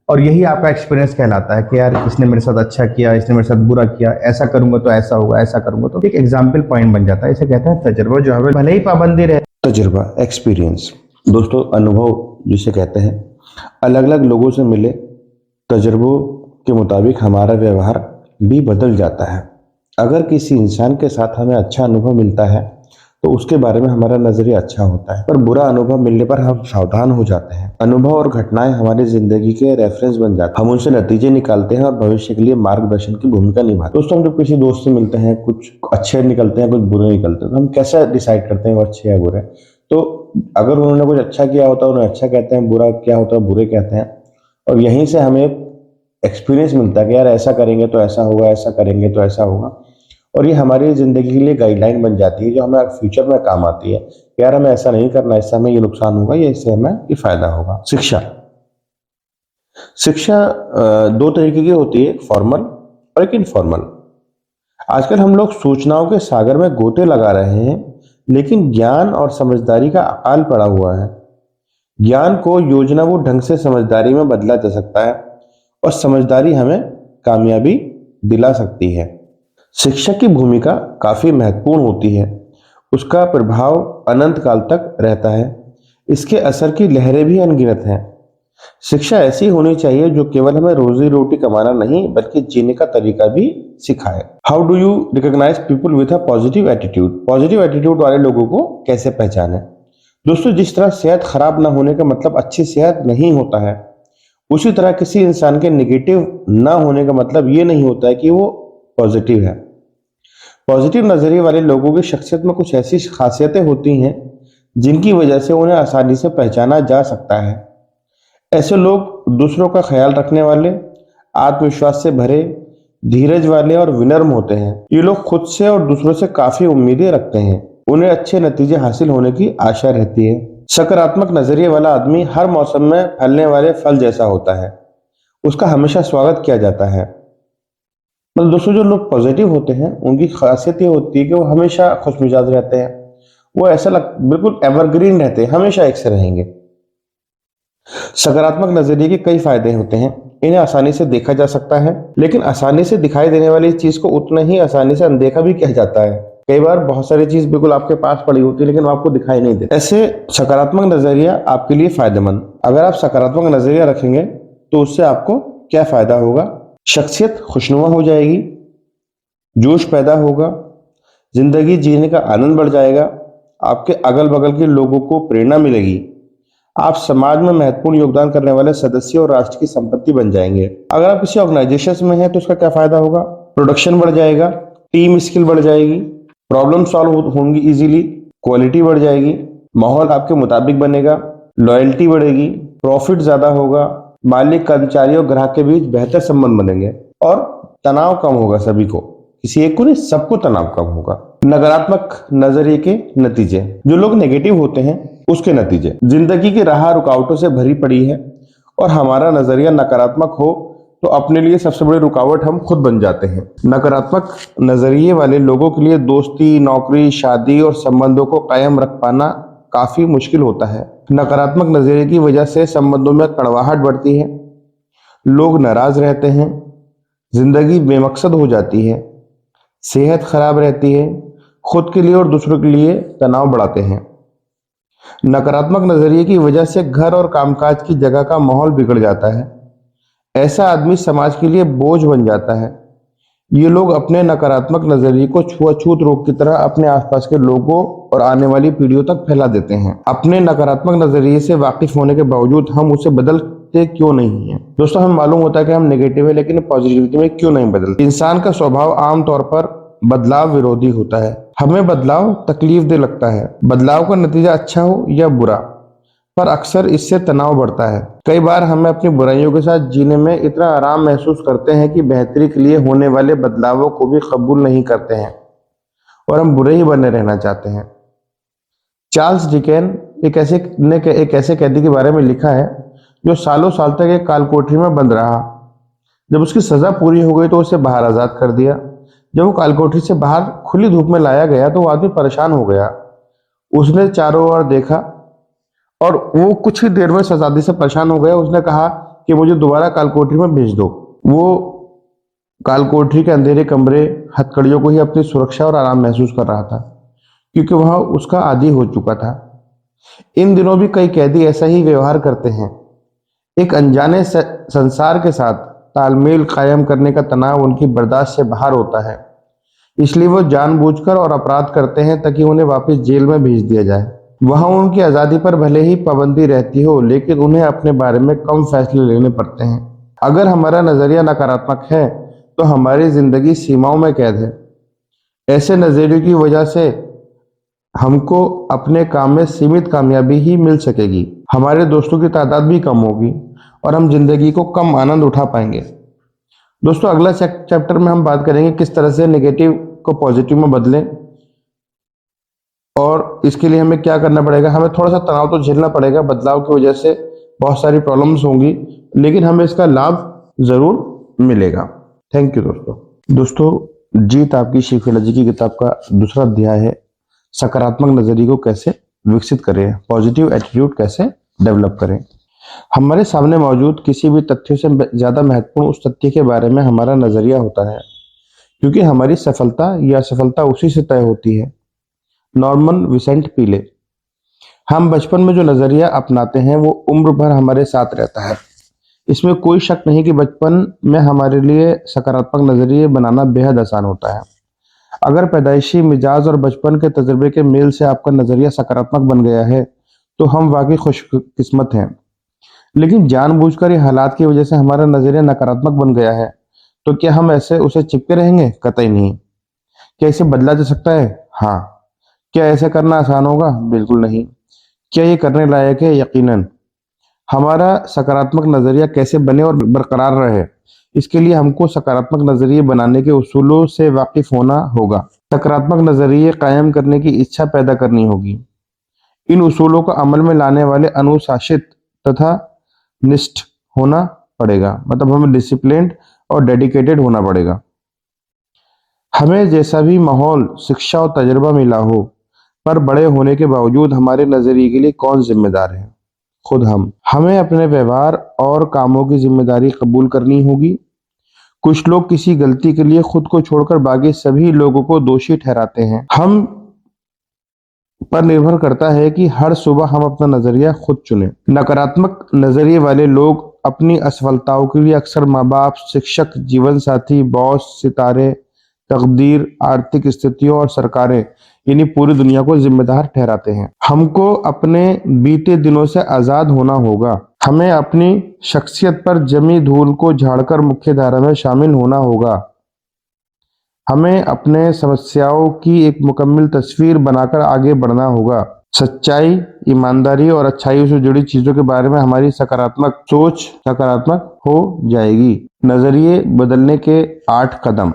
और यही आपका एक्सपीरियंस कहलाता है कि यार इसने मेरे साथ अच्छा किया, इसने मेरे साथ बुरा किया, ऐसा करूंगा तो ऐसा होगा, ऐसा करूंगा तो एक एग्जाम्पल पॉइंट बन जाता है। इसे कहते हैं तजुर्बा, जो हमें भले ही पाबंदी रहे। तजुर्बा, एक्सपीरियंस। दोस्तों, अनुभव जिसे कहते हैं, अलग अलग लोगों से मिले तजुर्बों के मुताबिक हमारा व्यवहार भी बदल जाता है। अगर किसी इंसान के साथ हमें अच्छा अनुभव मिलता है तो उसके बारे में हमारा नजरिया अच्छा होता है, पर बुरा अनुभव मिलने पर हम सावधान हो जाते हैं। अनुभव और घटनाएं हमारी जिंदगी के रेफरेंस बन जाते हैं। हम उनसे नतीजे निकालते हैं और भविष्य के लिए मार्गदर्शन की भूमिका निभाते हैं। दोस्तों, हम जब किसी दोस्त से मिलते हैं, कुछ अच्छे निकलते हैं, कुछ बुरे निकलते हैं, तो हम कैसे डिसाइड करते हैं वो अच्छे या बुरे? तो अगर उन्होंने कुछ अच्छा किया होता है उन्हें अच्छा कहते हैं, बुरा क्या होता है बुरे कहते हैं, और यहीं से हमें एक्सपीरियंस मिलता है कि यार ऐसा करेंगे तो ऐसा होगा, ऐसा करेंगे तो ऐसा होगा। और ये हमारी जिंदगी के लिए गाइडलाइन बन जाती है जो हमें फ्यूचर में काम आती है। यार हमें ऐसा नहीं करना, इससे हमें ये नुकसान होगा, या इससे हमें ये फायदा होगा। शिक्षा शिक्षा दो तरीके की होती है, एक फॉर्मल और एक इनफॉर्मल। आजकल हम लोग सूचनाओं के सागर में गोते लगा रहे हैं, लेकिन ज्ञान और समझदारी का अकाल पड़ा हुआ है। ज्ञान को योजनाबद्ध ढंग से समझदारी में बदला जा सकता है, और समझदारी हमें कामयाबी दिला सकती है। शिक्षक की भूमिका काफी महत्वपूर्ण होती है। उसका प्रभाव अनंत काल तक रहता है। इसके असर की लहरें भी अनगिनत हैं। शिक्षा ऐसी होनी चाहिए जो केवल हमें रोजी रोटी कमाना नहीं, बल्कि जीने का तरीका भी सिखाए। How do you recognise people with a positive attitude? Positive attitude वाले लोगों को कैसे पहचाने? दोस्तों, जिस तरह सेहत खराब ना होने का मतलब अच्छी सेहत नहीं होता है, उसी तरह किसी इंसान के नेगेटिव ना होने का मतलब ये नहीं होता है कि वो पॉजिटिव है। पॉजिटिव नजरिए वाले लोगों की शख्सियत में कुछ ऐसी खासियतें होती हैं जिनकी वजह से उन्हें आसानी से पहचाना जा सकता है। ऐसे लोग दूसरों का ख्याल रखने वाले, आत्मविश्वास से भरे, धीरज वाले और विनम्र होते हैं। ये लोग खुद से और दूसरों से काफी उम्मीदें रखते हैं। उन्हें अच्छे नतीजे हासिल होने की आशा रहती है। सकारात्मक नजरिए वाला आदमी हर मौसम में फलने वाले फल जैसा होता है। उसका हमेशा स्वागत किया जाता है। मतलब दोस्तों, जो लोग पॉजिटिव होते हैं उनकी खासियत ये होती है कि वो हमेशा खुशमिजाज रहते हैं। वो बिल्कुल एवरग्रीन रहते हैं, हमेशा एक से रहेंगे। सकारात्मक नजरिए के कई फायदे होते हैं। इन्हें आसानी से देखा जा सकता है, लेकिन आसानी से दिखाई देने वाली चीज को उतना ही आसानी से अनदेखा भी किया जाता है। कई बार बहुत सारी चीज बिल्कुल आपके पास पड़ी होती है, लेकिन वो आपको दिखाई नहीं देती। ऐसे सकारात्मक नजरिया आपके लिए फायदेमंद। अगर आप सकारात्मक नजरिया रखेंगे तो उससे आपको क्या फायदा होगा? शख्सियत खुशनुमा हो जाएगी, जोश पैदा होगा, जिंदगी जीने का आनंद बढ़ जाएगा, आपके अगल बगल के लोगों को प्रेरणा मिलेगी, आप समाज में महत्वपूर्ण योगदान करने वाले सदस्य और राष्ट्र की संपत्ति बन जाएंगे। अगर आप किसी ऑर्गेनाइजेशन में हैं तो उसका क्या फायदा होगा? प्रोडक्शन बढ़ जाएगा, टीम स्किल बढ़ जाएगी, प्रॉब्लम सॉल्व होंगी इजीली, क्वालिटी बढ़ जाएगी, माहौल आपके मुताबिक बनेगा, लॉयल्टी बढ़ेगी, प्रॉफिट ज्यादा होगा, मालिक, कर्मचारी और ग्राहक के बीच बेहतर संबंध बनेंगे, और तनाव कम होगा। सभी को, किसी एक को नहीं, सबको तनाव कम होगा। नकारात्मक नजरिए के नतीजे, जो लोग नेगेटिव होते हैं उसके नतीजे। जिंदगी की राह रुकावटों से भरी पड़ी है, और हमारा नजरिया नकारात्मक हो तो अपने लिए सबसे बड़ी रुकावट हम खुद बन जाते हैं। नकारात्मक नजरिए वाले लोगों के लिए दोस्ती, नौकरी, शादी और संबंधों को कायम रख पाना काफी मुश्किल होता है। नकारात्मक नजरिए की वजह से संबंधों में कड़वाहट बढ़ती है, लोग नाराज रहते हैं, जिंदगी बेमकसद हो जाती है, सेहत खराब रहती है, खुद के लिए और दूसरों के लिए तनाव बढ़ाते हैं। नकारात्मक नजरिए की वजह से घर और कामकाज की जगह का माहौल बिगड़ जाता है। ऐसा आदमी समाज के लिए बोझ बन जाता है। ये लोग अपने नकारात्मक नजरिए को छुआछूत रोग की तरह अपने आसपास के लोगों और आने वाली पीढ़ियों तक फैला देते हैं। अपने नकारात्मक नजरिए से वाकिफ होने के बावजूद हम उसे बदलते क्यों नहीं है? दोस्तों, हमें मालूम होता है कि हम नेगेटिव है, लेकिन पॉजिटिविटी में क्यों नहीं बदलते? इंसान का स्वभाव आमतौर पर बदलाव विरोधी होता है। हमें बदलाव तकलीफ दे लगता है, बदलाव का नतीजा अच्छा हो या बुरा, पर अक्सर इससे तनाव बढ़ता है। कई बार हमें अपनी बुराइयों के साथ जीने में इतना आराम महसूस करते हैं कि बेहतरी के लिए होने वाले बदलावों को भी कबूल नहीं करते हैं, और हम बुरे ही बने रहना चाहते हैं। चार्ल्स डिकेन एक ऐसे कैदी के बारे में लिखा है जो सालों साल तक एक कालकोठरी में बंद रहा। जब उसकी सजा पूरी हो गई तो उसे बाहर आजाद कर दिया। जब वो कालकोठरी से बाहर खुली धूप में लाया गया तो वो आदमी परेशान हो गया। उसने चारों ओर देखा और वो कुछ ही देर में शहजादी से परेशान हो गया। उसने कहा कि मुझे दोबारा कालकोठरी में भेज दो। वो कालकोठरी के अंधेरे कमरे, हथकड़ियों को ही अपनी सुरक्षा और आराम महसूस कर रहा था, क्योंकि वह उसका आदी हो चुका था। इन दिनों भी कई कैदी ऐसा ही व्यवहार करते हैं। एक अनजाने संसार के साथ तालमेल कायम करने का तनाव उनकी बर्दाश्त से बाहर होता है, इसलिए वो जानबूझकर और अपराध करते हैं ताकि उन्हें वापस जेल में भेज दिया जाए। वहां उनकी आज़ादी पर भले ही पाबंदी रहती हो, लेकिन उन्हें अपने बारे में कम फैसले लेने पड़ते हैं। अगर हमारा नजरिया नकारात्मक है तो हमारी जिंदगी सीमाओं में कैद है। ऐसे नजरिए की वजह से हमको अपने काम में सीमित कामयाबी ही मिल सकेगी, हमारे दोस्तों की तादाद भी कम होगी, और हम जिंदगी को कम आनंद उठा पाएंगे। दोस्तों, अगला चैप्टर में हम बात करेंगे किस तरह से नेगेटिव को पॉजिटिव में बदलें। और इसके लिए हमें क्या करना पड़ेगा, हमें थोड़ा सा तनाव तो झेलना पड़ेगा, बदलाव की वजह से बहुत सारी प्रॉब्लम्स होंगी, लेकिन हमें इसका लाभ जरूर मिलेगा। थैंक यू दोस्तों जीत आपकी साइकोलॉजी की किताब का दूसरा अध्याय है, सकारात्मक नजरिए को कैसे विकसित करें, पॉजिटिव एटीट्यूड कैसे डेवलप करें। हमारे सामने मौजूद किसी भी तथ्य से ज्यादा महत्वपूर्ण उस तथ्य के बारे में हमारा नजरिया होता है, क्योंकि हमारी सफलता या असफलता उसी से तय होती है। नॉर्मन विसेंट पीले। हम बचपन में जो नजरिया अपनाते हैं वो उम्र भर हमारे साथ रहता है। इसमें कोई शक नहीं कि बचपन में हमारे लिए सकारात्मक नजरिए बनाना बेहद आसान होता है। अगर पैदाइशी मिजाज और बचपन के तजुर्बे के मेल से आपका नजरिया सकारात्मक बन गया है तो हम वाकई खुशकिस्मत हैं। लेकिन जानबूझकर या हालात की वजह से हमारा नजरिया नकारात्मक बन गया है तो क्या हम ऐसे उसे चिपके रहेंगे? कतई नहीं। क्या इसे बदला जा सकता है? हाँ। क्या ऐसे करना आसान होगा? बिल्कुल नहीं। क्या ये करने लायक है? यकीनन। हमारा सकारात्मक नजरिया कैसे बने और बरकरार रहे, इसके लिए हमको सकारात्मक नजरिए बनाने के उसूलों से वाकिफ होना होगा। सकारात्मक नजरिए कायम करने की इच्छा पैदा करनी होगी। इन उसूलों को अमल में लाने वाले अनुशासित तथा निष्ठ होना पड़ेगा, मतलब हमें डिसिप्लिन्ड और डेडिकेटेड होना पड़ेगा। हमें जैसा भी माहौल, शिक्षा और तजुर्बा मिला हो, पर बड़े होने के बावजूद हमारे नजरिए के लिए कौन जिम्मेदार है? खुद हम। हमें अपने व्यवहार और कामों की जिम्मेदारी कबूल करनी होगी। कुछ लोग किसी गलती के लिए खुद को छोड़कर बाकी सभी लोगों को दोषी ठहराते हैं। हम पर निर्भर करता है कि हर सुबह हम अपना नजरिया खुद चुनें। नकारात्मक नजरिए वाले लोग अपनी असफलताओं के लिए अक्सर माँ बाप, शिक्षक, जीवन साथी, बॉस, सितारे, तकदीर, आर्थिक स्थितियों और सरकारें यानी पूरी दुनिया को जिम्मेदार ठहराते हैं। हमको अपने बीते दिनों से आजाद होना होगा। हमें अपनी शख्सियत पर जमी धूल को झाड़कर मुख्य धारा में शामिल होना होगा। हमें अपने समस्याओं की एक मुकम्मल तस्वीर बनाकर आगे बढ़ना होगा। सच्चाई, ईमानदारी और अच्छाई से जुड़ी चीजों के बारे में हमारी सकारात्मक सोच सकारात्मक हो जाएगी। नजरिए बदलने के 8 कदम।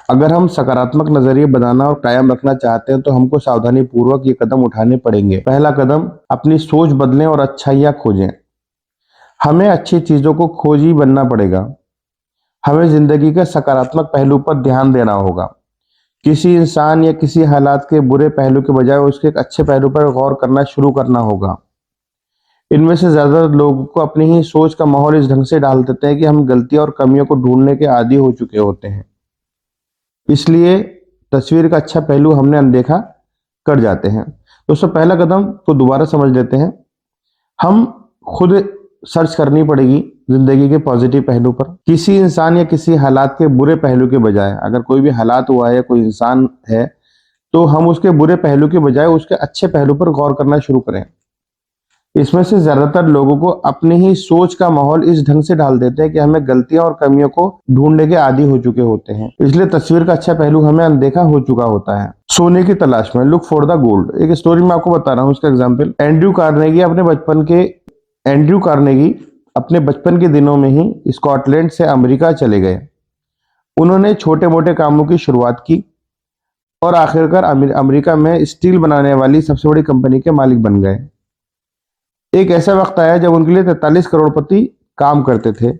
अगर हम सकारात्मक नजरिए बनाना और कायम रखना चाहते हैं तो हमको सावधानी पूर्वक ये कदम उठाने पड़ेंगे। पहला कदम, अपनी सोच बदलें और अच्छाइयाँ खोजें। हमें अच्छी चीजों को खोजी बनना पड़ेगा। हमें जिंदगी के सकारात्मक पहलू पर ध्यान देना होगा। किसी इंसान या किसी हालात के बुरे पहलू के बजाय उसके एक अच्छे पहलू पर गौर करना शुरू करना होगा। इनमें से ज्यादातर लोगों को अपनी ही सोच का माहौल इस ढंग से डाल देते हैं कि हम गलतियां और कमियों को ढूंढने के आदी हो चुके होते हैं, इसलिए तस्वीर का अच्छा पहलू हमने अनदेखा कर जाते हैं। दोस्तों पहला कदम को दोबारा समझ लेते हैं। हम खुद सर्च करनी पड़ेगी जिंदगी के पॉजिटिव पहलू पर। किसी इंसान या किसी हालात के बुरे पहलू के बजाय, अगर कोई भी हालात हुआ है या कोई इंसान है तो हम उसके बुरे पहलू के बजाय उसके अच्छे पहलू पर गौर करना शुरू करें। इसमें से ज्यादातर लोगों को अपनी ही सोच का माहौल इस ढंग से डाल देते हैं कि हमें गलतियां और कमियों को ढूंढने के आदी हो चुके होते हैं, इसलिए तस्वीर का अच्छा पहलू हमें अनदेखा हो चुका होता है। सोने की तलाश में, लुक फॉर द गोल्ड। एक स्टोरी मैं आपको बता रहा हूँ, उसका एग्जाम्पल। एंड्रयू कार्नेगी अपने बचपन के दिनों में ही स्कॉटलैंड से अमेरिका चले गए। उन्होंने छोटे मोटे कामों की शुरुआत की और आखिरकार अमेरिका में स्टील बनाने वाली सबसे बड़ी कंपनी के मालिक बन गए। एक ऐसा वक्त आया जब उनके लिए 43 करोड़पति काम करते थे।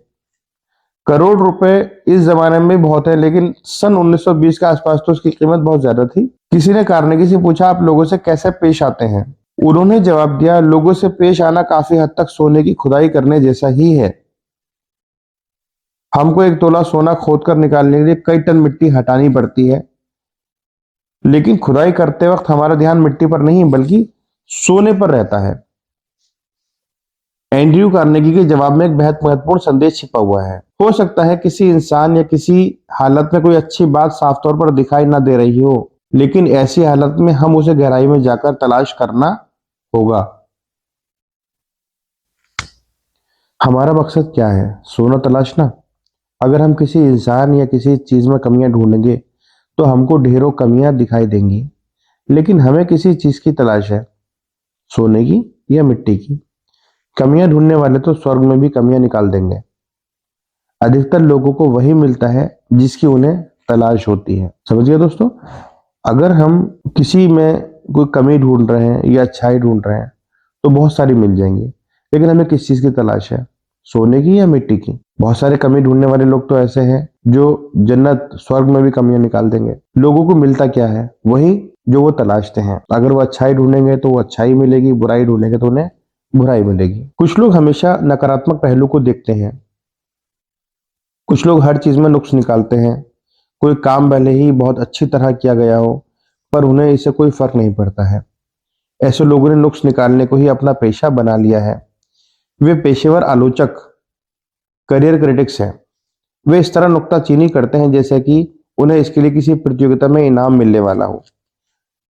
करोड़ रुपए इस जमाने में बहुत है, लेकिन सन 1920 के आसपास तो उसकी कीमत बहुत ज्यादा थी। किसी ने कार्नेगी से पूछा, आप लोगों से कैसे पेश आते हैं? उन्होंने जवाब दिया, लोगों से पेश आना काफी हद तक सोने की खुदाई करने जैसा ही है। हमको 1 तोला सोना खोदकर निकालने के लिए कई टन मिट्टी हटानी पड़ती है, लेकिन खुदाई करते वक्त हमारा ध्यान मिट्टी पर नहीं बल्कि सोने पर रहता है। एंड्रयू कार्नेगी के जवाब में एक बेहद महत्वपूर्ण संदेश छिपा हुआ है। हो सकता है किसी इंसान या किसी हालत में कोई अच्छी बात साफ तौर पर दिखाई ना दे रही हो, लेकिन ऐसी हालत में हम उसे गहराई में जाकर तलाश करना होगा। हमारा मकसद क्या है? सोना तलाशना। अगर हम किसी इंसान या किसी चीज में कमियां ढूंढेंगे तो हमको ढेरों कमियां दिखाई देंगी, लेकिन हमें किसी चीज की तलाश है, सोने की या मिट्टी की। कमियां ढूंढने वाले तो स्वर्ग में भी कमियां निकाल देंगे। अधिकतर लोगों को वही मिलता है जिसकी उन्हें तलाश होती है। समझिए दोस्तों, अगर हम किसी में कोई कमी ढूंढ रहे हैं या अच्छाई ढूंढ रहे हैं तो बहुत सारी मिल जाएंगी, लेकिन हमें किस चीज की तलाश है, सोने की या मिट्टी की? बहुत सारे कमी ढूंढने वाले लोग तो ऐसे हैं जो जन्नत स्वर्ग में भी कमियां निकाल देंगे। लोगों को मिलता क्या है? वही जो वो तलाशते हैं। अगर वो अच्छाई ढूंढेंगे तो वो अच्छाई मिलेगी, बुराई ढूंढेंगे तो उन्हें बुराई मिलेगी। कुछ लोग हमेशा नकारात्मक पहलू को देखते हैं, कुछ लोग हर चीज में नुक्स निकालते हैं। कोई काम भले ही बहुत अच्छी तरह किया गया हो पर उन्हें इससे कोई फर्क नहीं पड़ता है। ऐसे लोगों ने नुक्स निकालने को ही अपना पेशा बना लिया है। वे पेशेवर आलोचक, करियर क्रिटिक्स हैं। वे इस तरह नुक्ताचीनी करते हैं जैसे कि उन्हें इसके लिए किसी प्रतियोगिता में इनाम मिलने वाला हो।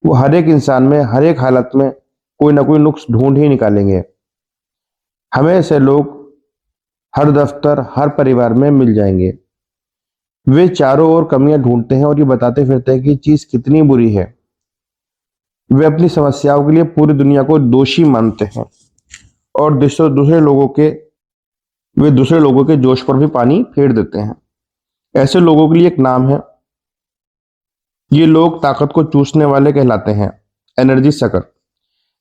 वो हर एक इंसान में हर एक हालत में कोई ना कोई नुक्स ढूंढ ही निकालेंगे। हमें ऐसे लोग हर दफ्तर, हर परिवार में मिल जाएंगे। वे चारों ओर कमियां ढूंढते हैं और ये बताते फिरते हैं कि चीज कितनी बुरी है। वे अपनी समस्याओं के लिए पूरी दुनिया को दोषी मानते हैं और दूसरे लोगों के जोश पर भी पानी फेर देते हैं। ऐसे लोगों के लिए एक नाम है, ये लोग ताकत को चूसने वाले कहलाते हैं, एनर्जी सकर।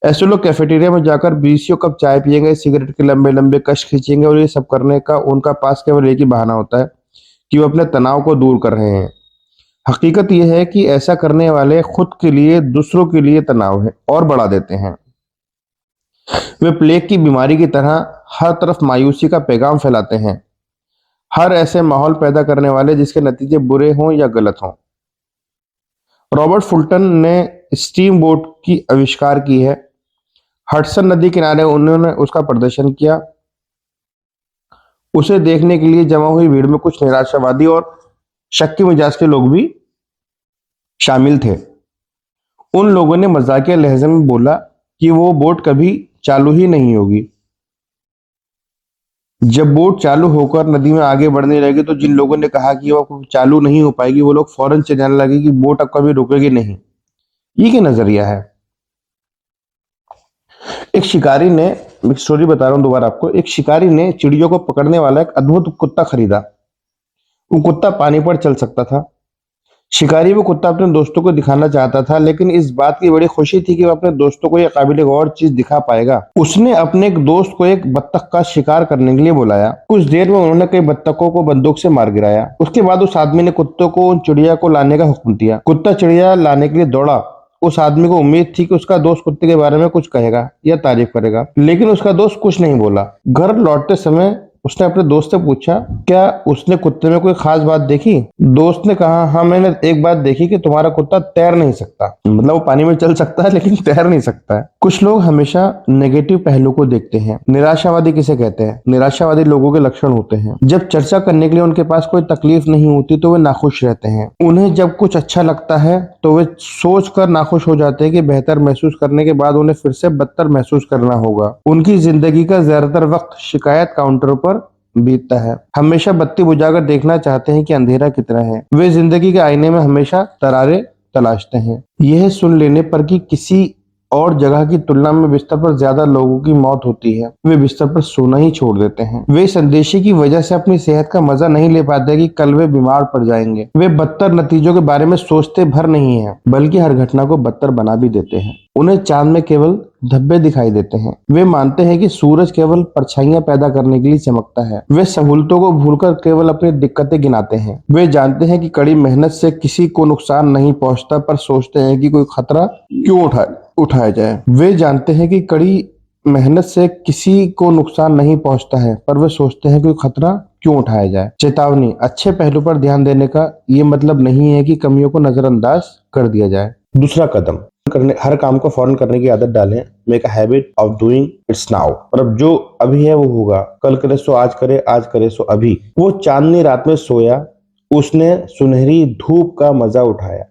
ऐसे लोग कैफेटेरिया में जाकर 20 कप चाय पिएंगे, सिगरेट के लंबे लंबे कश खींचेंगे और ये सब करने का उनका पास केवल एक ही बहाना होता है कि वो अपने तनाव को दूर कर रहे हैं। हकीकत यह है कि ऐसा करने वाले खुद के लिए, दूसरों के लिए तनाव है और बढ़ा देते हैं। वे प्लेग की बीमारी की तरह हर तरफ मायूसी का पैगाम फैलाते हैं, हर ऐसे माहौल पैदा करने वाले जिसके नतीजे बुरे हों या गलत हों। रॉबर्ट फुल्टन ने स्टीम बोट की आविष्कार की है। हडसन नदी किनारे उन्होंने उसका प्रदर्शन किया। उसे देखने के लिए जमा हुई भीड़ में कुछ निराशावादी और शक्की मिजाज के लोग भी शामिल थे। उन लोगों ने मजाकिया लहजे में बोला कि वो बोट कभी चालू ही नहीं होगी। जब बोट चालू होकर नदी में आगे बढ़ने लगी तो जिन लोगों ने कहा कि वो चालू नहीं हो पाएगी, वो लोग फौरन चिल्लाने लगे कि बोट अब कभी रुकेगी नहीं। ये क्या नजरिया है? एक शिकारी ने, एक स्टोरी बता रहा हूं दोबारा आपको। एक शिकारी ने चिड़ियों को पकड़ने वाला एक अद्भुत कुत्ता खरीदा। वो कुत्ता पानी पर चल सकता था। शिकारी वो कुत्ता अपने दोस्तों को दिखाना चाहता था, लेकिन इस बात की बड़ी खुशी थी कि वो अपने दोस्तों को यह काबिल गौर चीज दिखा पाएगा। उसने अपने एक दोस्त को एक बत्तख का शिकार करने के लिए बुलाया। कुछ देर में उन्होंने कई बत्तखों को बंदूक से मार गिराया। उसके बाद उस आदमी ने कुत्ते को उन चिड़िया को लाने का हुक्म दिया। कुत्ता चिड़िया लाने के लिए दौड़ा। उस आदमी को उम्मीद थी कि उसका दोस्त कुत्ते के बारे में कुछ कहेगा या तारीफ करेगा, लेकिन उसका दोस्त कुछ नहीं बोला। घर लौटते समय उसने अपने दोस्त से पूछा, क्या उसने कुत्ते में कोई खास बात देखी? दोस्त ने कहा, हाँ मैंने एक बात देखी कि तुम्हारा कुत्ता तैर नहीं सकता। मतलब वो पानी में चल सकता है लेकिन तैर नहीं सकता है। कुछ लोग हमेशा नेगेटिव पहलू को देखते हैं। निराशावादी किसे कहते हैं? निराशावादी लोगों के लक्षण होते हैं। जब चर्चा करने के लिए उनके पास कोई तकलीफ नहीं होती तो वे नाखुश रहते हैं। उन्हें जब कुछ अच्छा लगता है तो वे सोच कर नाखुश हो जाते हैं कि बेहतर महसूस करने के बाद उन्हें फिर से बदतर महसूस करना होगा। उनकी जिंदगी का ज्यादातर वक्त शिकायत काउंटर पर बीतता है। हमेशा बत्ती बुझाकर देखना चाहते हैं कि अंधेरा कितना है। वे जिंदगी के आईने में हमेशा तरारे तलाशते हैं। यह सुन लेने पर कि किसी और जगह की तुलना में बिस्तर पर ज्यादा लोगों की मौत होती है, वे बिस्तर पर सोना ही छोड़ देते हैं। वे इस अंदेशे की वजह से अपनी सेहत का मजा नहीं ले पाते कि कल वे बीमार पड़ जाएंगे। वे बदतर नतीजों के बारे में सोचते भर नहीं है, बल्कि हर घटना को बदतर बना भी देते हैं। उन्हें चांद में केवल धब्बे दिखाई देते हैं। वे मानते हैं कि सूरज केवल परछाइयां पैदा करने के लिए चमकता है। वे सहूलतों को भूलकर केवल अपनी दिक्कतें गिनाते हैं। वे जानते हैं कि कड़ी मेहनत से किसी को नुकसान नहीं पहुंचता, पर सोचते हैं कि कोई खतरा क्यों उठाया जाए। वे जानते हैं कि कड़ी मेहनत से किसी को नुकसान नहीं पहुंचता है, पर वे सोचते हैं कि कोई खतरा क्यों उठाया जाए। चेतावनी, अच्छे पहलू पर ध्यान देने का ये मतलब नहीं है कि कमियों को नजरअंदाज कर दिया जाए। दूसरा कदम, हर काम को फौरन करने की आदत डालें। Make a habit of doing it's now. और अब जो अभी है वो होगा, कल करे सो आज करे, आज करे सो अभी। वो चांदनी रात में सोया, उसने सुनहरी धूप का मजा उठाया।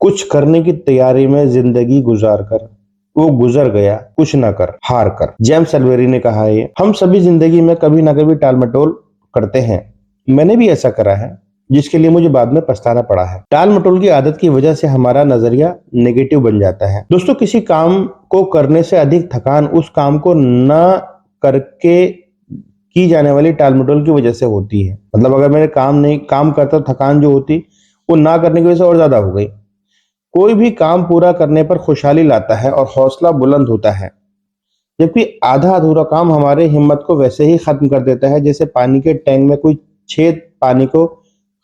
कुछ करने की तैयारी में जिंदगी गुजार कर वो गुजर गया, कुछ न कर, हार कर। जेम्स एल्वेरी ने कहा है, हम सभी जिंदगी में कभी ना कभी टालमटोल करते हैं। मैंने भी ऐसा करा है, जिसके लिए मुझे बाद में पछताना पड़ा है। टाल मटोल की आदत की वजह से हमारा नजरिया नेगेटिव बन जाता है। दोस्तों, किसी काम को करने से अधिक थकान उस काम को न करके की जाने वाली टाल मटोल की वजह से होती है। मतलब अगर मैंने काम करता थकान जो होती वो ना करने की वजह से और ज्यादा हो गई। कोई भी काम पूरा करने पर खुशहाली लाता है और हौसला बुलंद होता है, जबकि आधा अधूरा काम हमारे हिम्मत को वैसे ही खत्म कर देता है जैसे पानी के टैंक में कोई छेद पानी को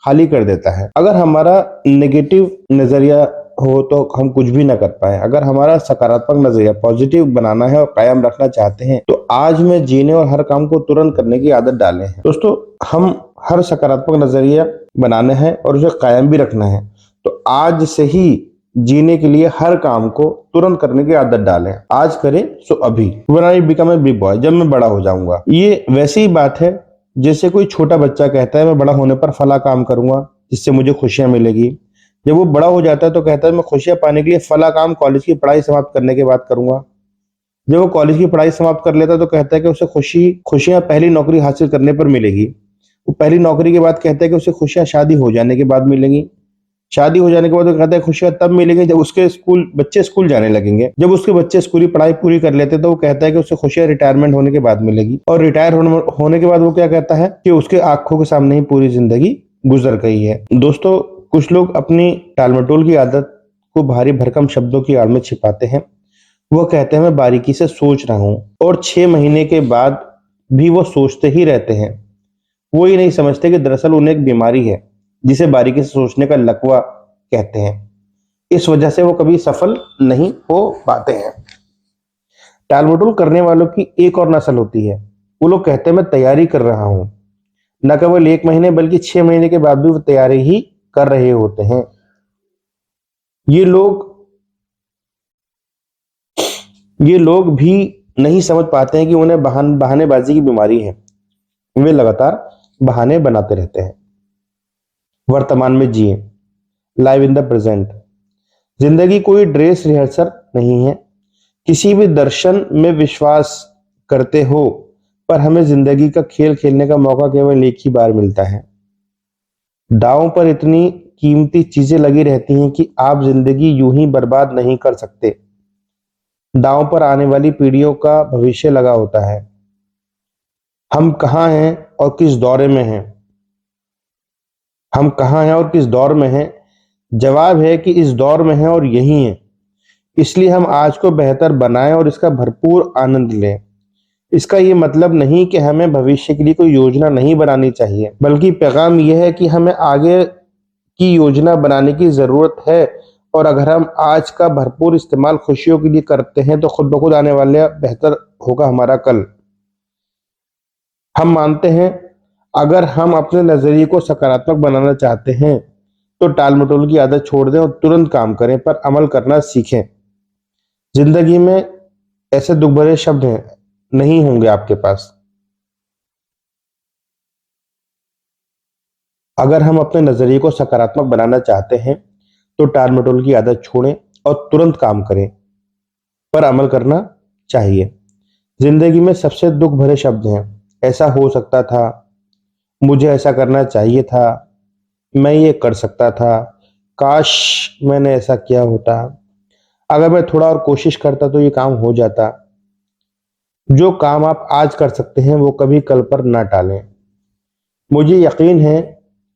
खाली कर देता है। अगर हमारा नेगेटिव नजरिया हो तो हम कुछ भी ना कर पाए। अगर हमारा सकारात्मक नजरिया पॉजिटिव बनाना है और कायम रखना चाहते हैं तो आज में जीने और हर काम को तुरंत करने की आदत डालें हैं। दोस्तों, हम हर सकारात्मक नजरिया बनाना है और उसे कायम भी रखना है, तो आज से ही जीने के लिए हर काम को तुरंत करने की आदत डालें। आज करें सो अभी, when I become a big boy, जब मैं बड़ा हो जाऊंगा। ये वैसी ही बात है जैसे कोई छोटा बच्चा कहता है मैं बड़ा होने पर फला काम करूंगा जिससे मुझे खुशियां मिलेगी। जब वो बड़ा हो जाता है तो कहता है मैं खुशियां पाने के लिए फला काम कॉलेज की पढ़ाई समाप्त करने के बाद करूंगा। जब वो कॉलेज की पढ़ाई समाप्त कर लेता है तो कहता है कि उसे खुशियां पहली नौकरी हासिल करने पर मिलेगी। वो पहली नौकरी के बाद कहता है कि उसे खुशियां शादी हो जाने के बाद मिलेंगी। शादी हो जाने के बाद वो कहता है खुशियां तब मिलेंगी जब उसके बच्चे स्कूल जाने लगेंगे। जब उसके बच्चे स्कूली पढ़ाई पूरी कर लेते तो वो कहता है कि उसे खुशियां रिटायरमेंट होने के बाद मिलेगी। और रिटायर होने के बाद वो क्या कहता है कि उसके आंखों के सामने ही पूरी जिंदगी गुजर गई है। दोस्तों, कुछ लोग अपनी टालमटोल की आदत को भारी भरकम शब्दों की आड़ में छिपाते हैं। वो कहते हैं मैं बारीकी से सोच रहा हूं, और 6 महीने के बाद भी वो सोचते ही रहते हैं। वो ही नहीं समझते कि दरअसल उन्हें एक बीमारी है जिसे बारीकी से सोचने का लकवा कहते हैं। इस वजह से वो कभी सफल नहीं हो पाते हैं। टालमटोल करने वालों की एक और नस्ल होती है। वो लोग कहते हैं मैं तैयारी कर रहा हूं, न केवल 1 महीने बल्कि 6 महीने के बाद भी वो तैयारी ही कर रहे होते हैं। ये लोग ये लोग भी नहीं समझ पाते हैं कि उन्हें बहानेबाजी की बीमारी है। वे लगातार बहाने बनाते रहते हैं। वर्तमान में जिए, लाइव इन द प्रेजेंट। जिंदगी कोई ड्रेस रिहर्सल नहीं है। किसी भी दर्शन में विश्वास करते हो, पर हमें जिंदगी का खेल खेलने का मौका केवल एक ही बार मिलता है। दांव पर इतनी कीमती चीजें लगी रहती हैं कि आप जिंदगी यूं ही बर्बाद नहीं कर सकते। दांव पर आने वाली पीढ़ियों का भविष्य लगा होता है। हम कहाँ हैं और किस दौरे में हैं? हम कहाँ हैं और किस दौर में हैं? जवाब है कि इस दौर में हैं और यही हैं। इसलिए हम आज को बेहतर बनाएं और इसका भरपूर आनंद लें। इसका ये मतलब नहीं कि हमें भविष्य के लिए कोई योजना नहीं बनानी चाहिए, बल्कि पैगाम यह है कि हमें आगे की योजना बनाने की जरूरत है। और अगर हम आज का भरपूर इस्तेमाल खुशियों के लिए करते हैं तो खुद ब खुद आने वाले बेहतर होगा हमारा कल। हम मानते हैं अगर हम अपने नजरिए को सकारात्मक बनाना चाहते हैं तो टालमटोल की आदत छोड़ दें और तुरंत काम करें, पर अमल करना सीखें। जिंदगी में ऐसे दुख भरे शब्द हैं नहीं होंगे आपके पास। अगर हम अपने नजरिए को सकारात्मक बनाना चाहते हैं तो टालमटोल की आदत छोड़ें और तुरंत काम करें, पर अमल करना चाहिए। जिंदगी में सबसे दुख भरे शब्द हैं ऐसा हो सकता था, मुझे ऐसा करना चाहिए था, मैं ये कर सकता था, काश मैंने ऐसा किया होता, अगर मैं थोड़ा और कोशिश करता तो ये काम हो जाता। जो काम आप आज कर सकते हैं वो कभी कल पर ना टालें। मुझे यकीन है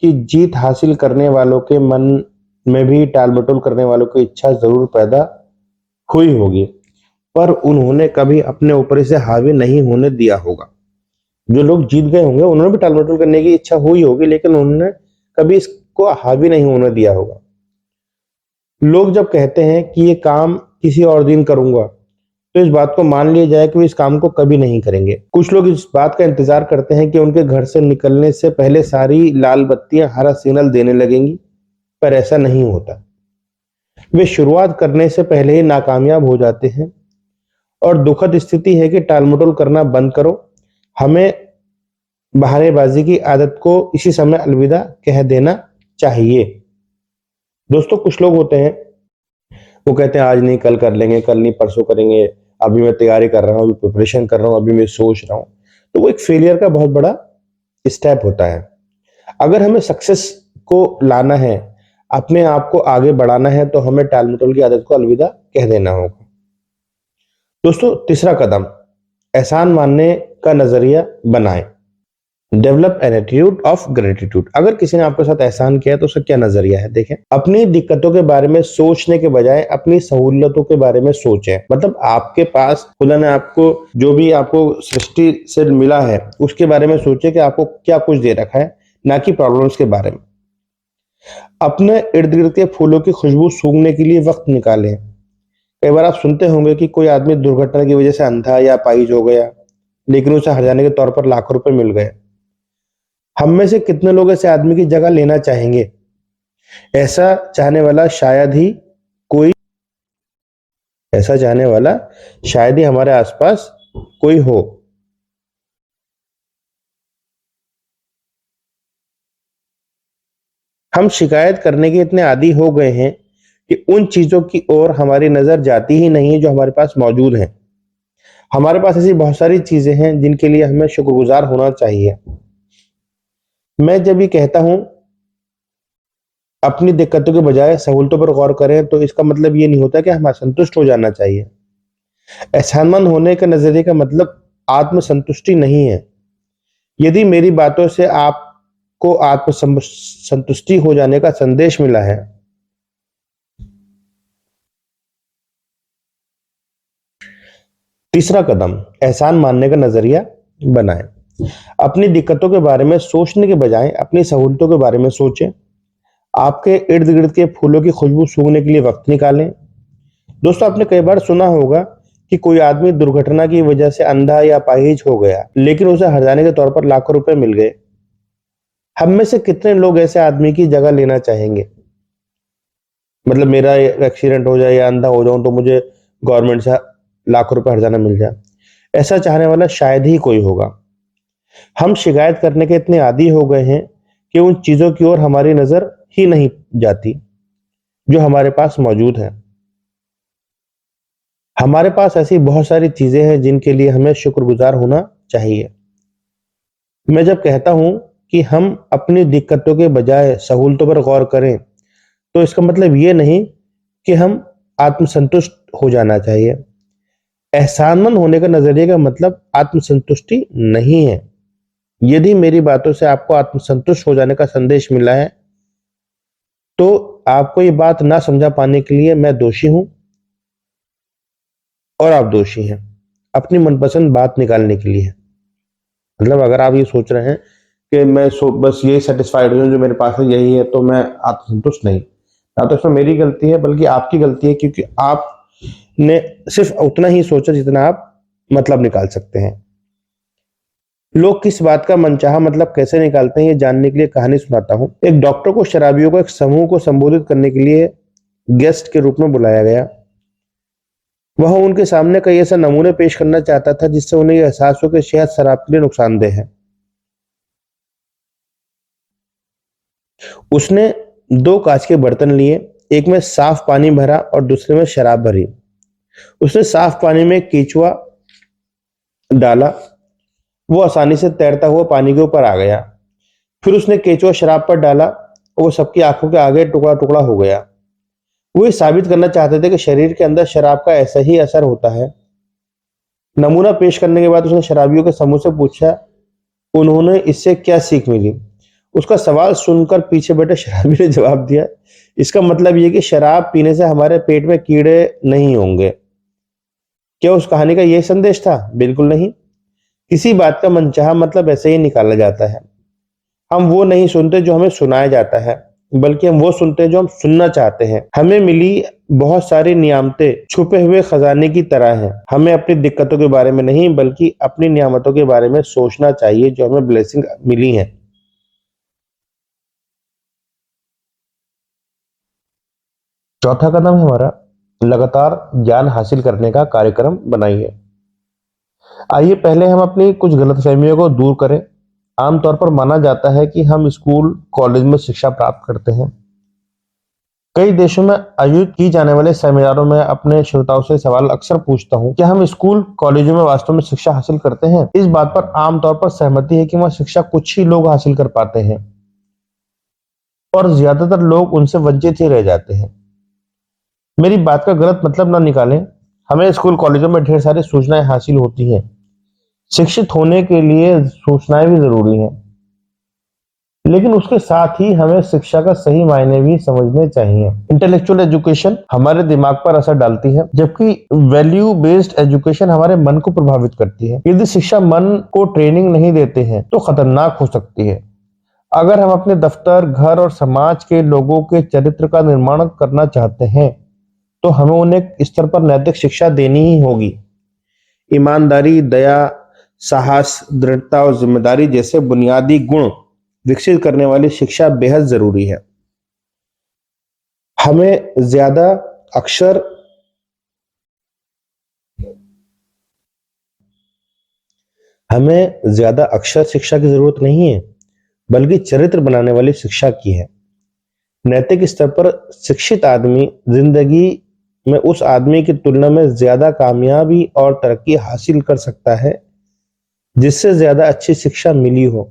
कि जीत हासिल करने वालों के मन में भी टालमटोल करने वालों की इच्छा जरूर पैदा हुई होगी, पर उन्होंने कभी अपने ऊपर इसे हावी नहीं होने दिया होगा। जो लोग जीत गए होंगे उन्होंने भी टालमटोल करने की इच्छा हुई होगी, लेकिन उन्होंने कभी इसको हावी नहीं होने दिया होगा। लोग जब कहते हैं कि ये काम किसी और दिन करूंगा, तो इस बात को मान लिया जाए कि वो इस काम को कभी नहीं करेंगे। कुछ लोग इस बात का इंतजार करते हैं कि उनके घर से निकलने से पहले सारी लाल बत्तियां हरा सिग्नल देने लगेंगी, पर ऐसा नहीं होता। वे शुरुआत करने से पहले ही नाकामयाब हो जाते हैं। और दुखद स्थिति है कि टालमटोल करना बंद करो। हमें बहानेबाजी की आदत को इसी समय अलविदा कह देना चाहिए। दोस्तों, कुछ लोग होते हैं वो कहते हैं आज नहीं कल कर लेंगे, कल नहीं परसों करेंगे, अभी मैं तैयारी कर रहा हूँ, अभी प्रिपरेशन कर रहा हूँ, अभी मैं सोच रहा हूँ। तो वो एक फेलियर का बहुत बड़ा स्टेप होता है। अगर हमें सक्सेस को लाना है, अपने आप को आगे बढ़ाना है, तो हमें टालमटोल की आदत को अलविदा कह देना होगा। दोस्तों, तीसरा कदम एहसान मानने का नजरिया बनाएं। Develop an attitude of gratitude. अगर किसी ने आपके साथ एहसान किया है तो उसका क्या नजरिया है, देखें। अपनी दिक्कतों के बारे में सोचने के बजाय अपनी सहूलियतों के बारे में सोचें। मतलब आपके पास खुदा ने आपको जो भी आपको सृष्टि से मिला है उसके बारे में सोचें कि आपको क्या कुछ दे रखा है, ना कि प्रॉब्लम्स के बारे में। अपने इर्द गिर्द के फूलों की खुशबू सूंघने के लिए वक्त निकालें। कई बार आप सुनते होंगे कि कोई आदमी दुर्घटना की वजह से अंधा या अपाहिज हो गया, लेकिन उसे हर्जाने के तौर पर लाखों रुपए मिल गए। हम में से कितने लोग ऐसे आदमी की जगह लेना चाहेंगे? ऐसा चाहने वाला शायद ही कोई ऐसा चाहने वाला शायद ही हमारे आसपास कोई हो। हम शिकायत करने के इतने आदी हो गए हैं कि उन चीजों की ओर हमारी नजर जाती ही नहीं है जो हमारे पास मौजूद हैं। हमारे पास ऐसी बहुत सारी चीजें हैं जिनके लिए हमें शुक्रगुजार होना चाहिए। मैं जब ये कहता हूं अपनी दिक्कतों के बजाय सहूलतों पर गौर करें, तो इसका मतलब ये नहीं होता कि हमें असंतुष्ट हो जाना चाहिए। एहसानमंद होने के नजरिए का मतलब आत्मसंतुष्टि नहीं है। यदि मेरी बातों से आपको आत्म संतुष्टि हो जाने का संदेश मिला है, तीसरा कदम एहसान मानने का नजरिया बनाएं। अपनी दिक्कतों के बारे में सोचने के बजाय अपनी सहूलतों के बारे में सोचें। आपके इर्द गिर्द के फूलों की खुशबू सूंघने के लिए वक्त निकालें। दोस्तों, आपने कई बार सुना होगा कि कोई आदमी दुर्घटना की वजह से अंधा या अपाहिज हो गया, लेकिन उसे हर्जाने के तौर पर लाखों रुपए मिल गए। हम में से कितने लोग ऐसे आदमी की जगह लेना चाहेंगे? मतलब मेरा एक्सीडेंट हो जाए या अंधा हो जाऊं तो मुझे गवर्नमेंट से लाखों रुपए हर्जाना मिल जाए। ऐसा चाहने वाला शायद ही कोई होगा। हम शिकायत करने के इतने आदी हो गए हैं कि उन चीजों की ओर हमारी नजर ही नहीं जाती जो हमारे पास मौजूद है। हमारे पास ऐसी बहुत सारी चीजें हैं जिनके लिए हमें शुक्रगुजार होना चाहिए। मैं जब कहता हूं कि हम अपनी दिक्कतों के बजाय सहूलतों पर गौर करें, तो इसका मतलब ये नहीं कि हम आत्मसंतुष्ट हो जाना चाहिए। एहसानमंद होने का नजरिए का मतलब आत्मसंतुष्टि नहीं है। यदि मेरी बातों से आपको आत्मसंतुष्ट हो जाने का संदेश मिला है, तो आपको ये बात ना समझा पाने के लिए मैं दोषी हूं और आप दोषी हैं अपनी मनपसंद बात निकालने के लिए। मतलब अगर आप ये सोच रहे हैं कि बस यही सेटिस्फाइड हूँ जो मेरे पास है यही है, तो मैं आत्मसंतुष्ट नहीं। ना तो इसमें मेरी गलती है बल्कि आपकी गलती है, क्योंकि आपने सिर्फ उतना ही सोचा जितना आप मतलब निकाल सकते हैं। लोग किस बात का मनचाहा मतलब कैसे निकालते हैं, ये जानने के लिए कहानी सुनाता हूँ। एक डॉक्टर को शराबियों को एक समूह को संबोधित करने के लिए गेस्ट के रूप में बुलाया गया। वह उनके सामने कई ऐसा नमूने पेश करना चाहता था जिससे उन्हें यह एहसास हो कि शहद शराब के लिए नुकसानदेह है। उसने दो कांच के बर्तन लिए, एक में साफ पानी भरा और दूसरे में शराब भरी। उसने साफ पानी में केचुआ डाला, वो आसानी से तैरता हुआ पानी के ऊपर आ गया। फिर उसने केचुआ शराब पर डाला और वो सबकी आंखों के आगे टुकड़ा टुकड़ा हो गया। वो ये साबित करना चाहते थे कि शरीर के अंदर शराब का ऐसा ही असर होता है। नमूना पेश करने के बाद उसने शराबियों के समूह से पूछा, उन्होंने इससे क्या सीख मिली? उसका सवाल सुनकर पीछे बैठे शराबी ने जवाब दिया, इसका मतलब ये कि शराब पीने से हमारे पेट में कीड़े नहीं होंगे। क्या उस कहानी का यह संदेश था? बिल्कुल नहीं। किसी बात का मनचाहा मतलब ऐसे ही निकाला जाता है। हम वो नहीं सुनते जो हमें सुनाया जाता है, बल्कि हम वो सुनते हैं जो हम सुनना चाहते हैं। हमें मिली बहुत सारी नियामतें छुपे हुए खजाने की तरह हैं। हमें अपनी दिक्कतों के बारे में नहीं बल्कि अपनी नियामतों के बारे में सोचना चाहिए जो हमें ब्लेसिंग मिली है। चौथा कदम है हमारा लगातार ज्ञान हासिल करने का कार्यक्रम बनाइए। आइए पहले हम अपनी कुछ गलतफहमियों को दूर करें। आमतौर पर माना जाता है कि हम स्कूल कॉलेज में शिक्षा प्राप्त करते हैं। कई देशों में आयोजित की जाने वाले सेमिनारों में अपने श्रोताओं से सवाल अक्सर पूछता हूं, क्या हम स्कूल कॉलेजों में वास्तव में शिक्षा हासिल करते हैं? इस बात पर आमतौर पर सहमति है कि वह शिक्षा कुछ ही लोग हासिल कर पाते हैं और ज्यादातर लोग उनसे वंचित ही रह जाते हैं। मेरी बात का गलत मतलब ना निकालें। हमें स्कूल कॉलेजों में ढेर सारी सूचनाएं हासिल होती हैं, शिक्षित होने के लिए सूचनाएं भी जरूरी हैं, लेकिन उसके साथ ही हमें शिक्षा का सही मायने भी समझने चाहिए। इंटेलेक्चुअल एजुकेशन हमारे दिमाग पर असर डालती है, जबकि वैल्यू बेस्ड एजुकेशन हमारे मन को प्रभावित करती है। यदि शिक्षा मन को ट्रेनिंग नहीं देते हैं तो खतरनाक हो सकती है। अगर हम अपने दफ्तर, घर और समाज के लोगों के चरित्र का निर्माण करना चाहते हैं तो हमें उन्हें एक स्तर पर नैतिक शिक्षा देनी ही होगी। ईमानदारी, दया, साहस, दृढ़ता और जिम्मेदारी जैसे बुनियादी गुण विकसित करने वाली शिक्षा बेहद जरूरी है। हमें ज्यादा अक्षर शिक्षा की जरूरत नहीं है, बल्कि चरित्र बनाने वाली शिक्षा की है। नैतिक स्तर पर शिक्षित आदमी जिंदगी में उस आदमी की तुलना में ज्यादा कामयाबी और तरक्की हासिल कर सकता है जिससे ज्यादा अच्छी शिक्षा मिली हो,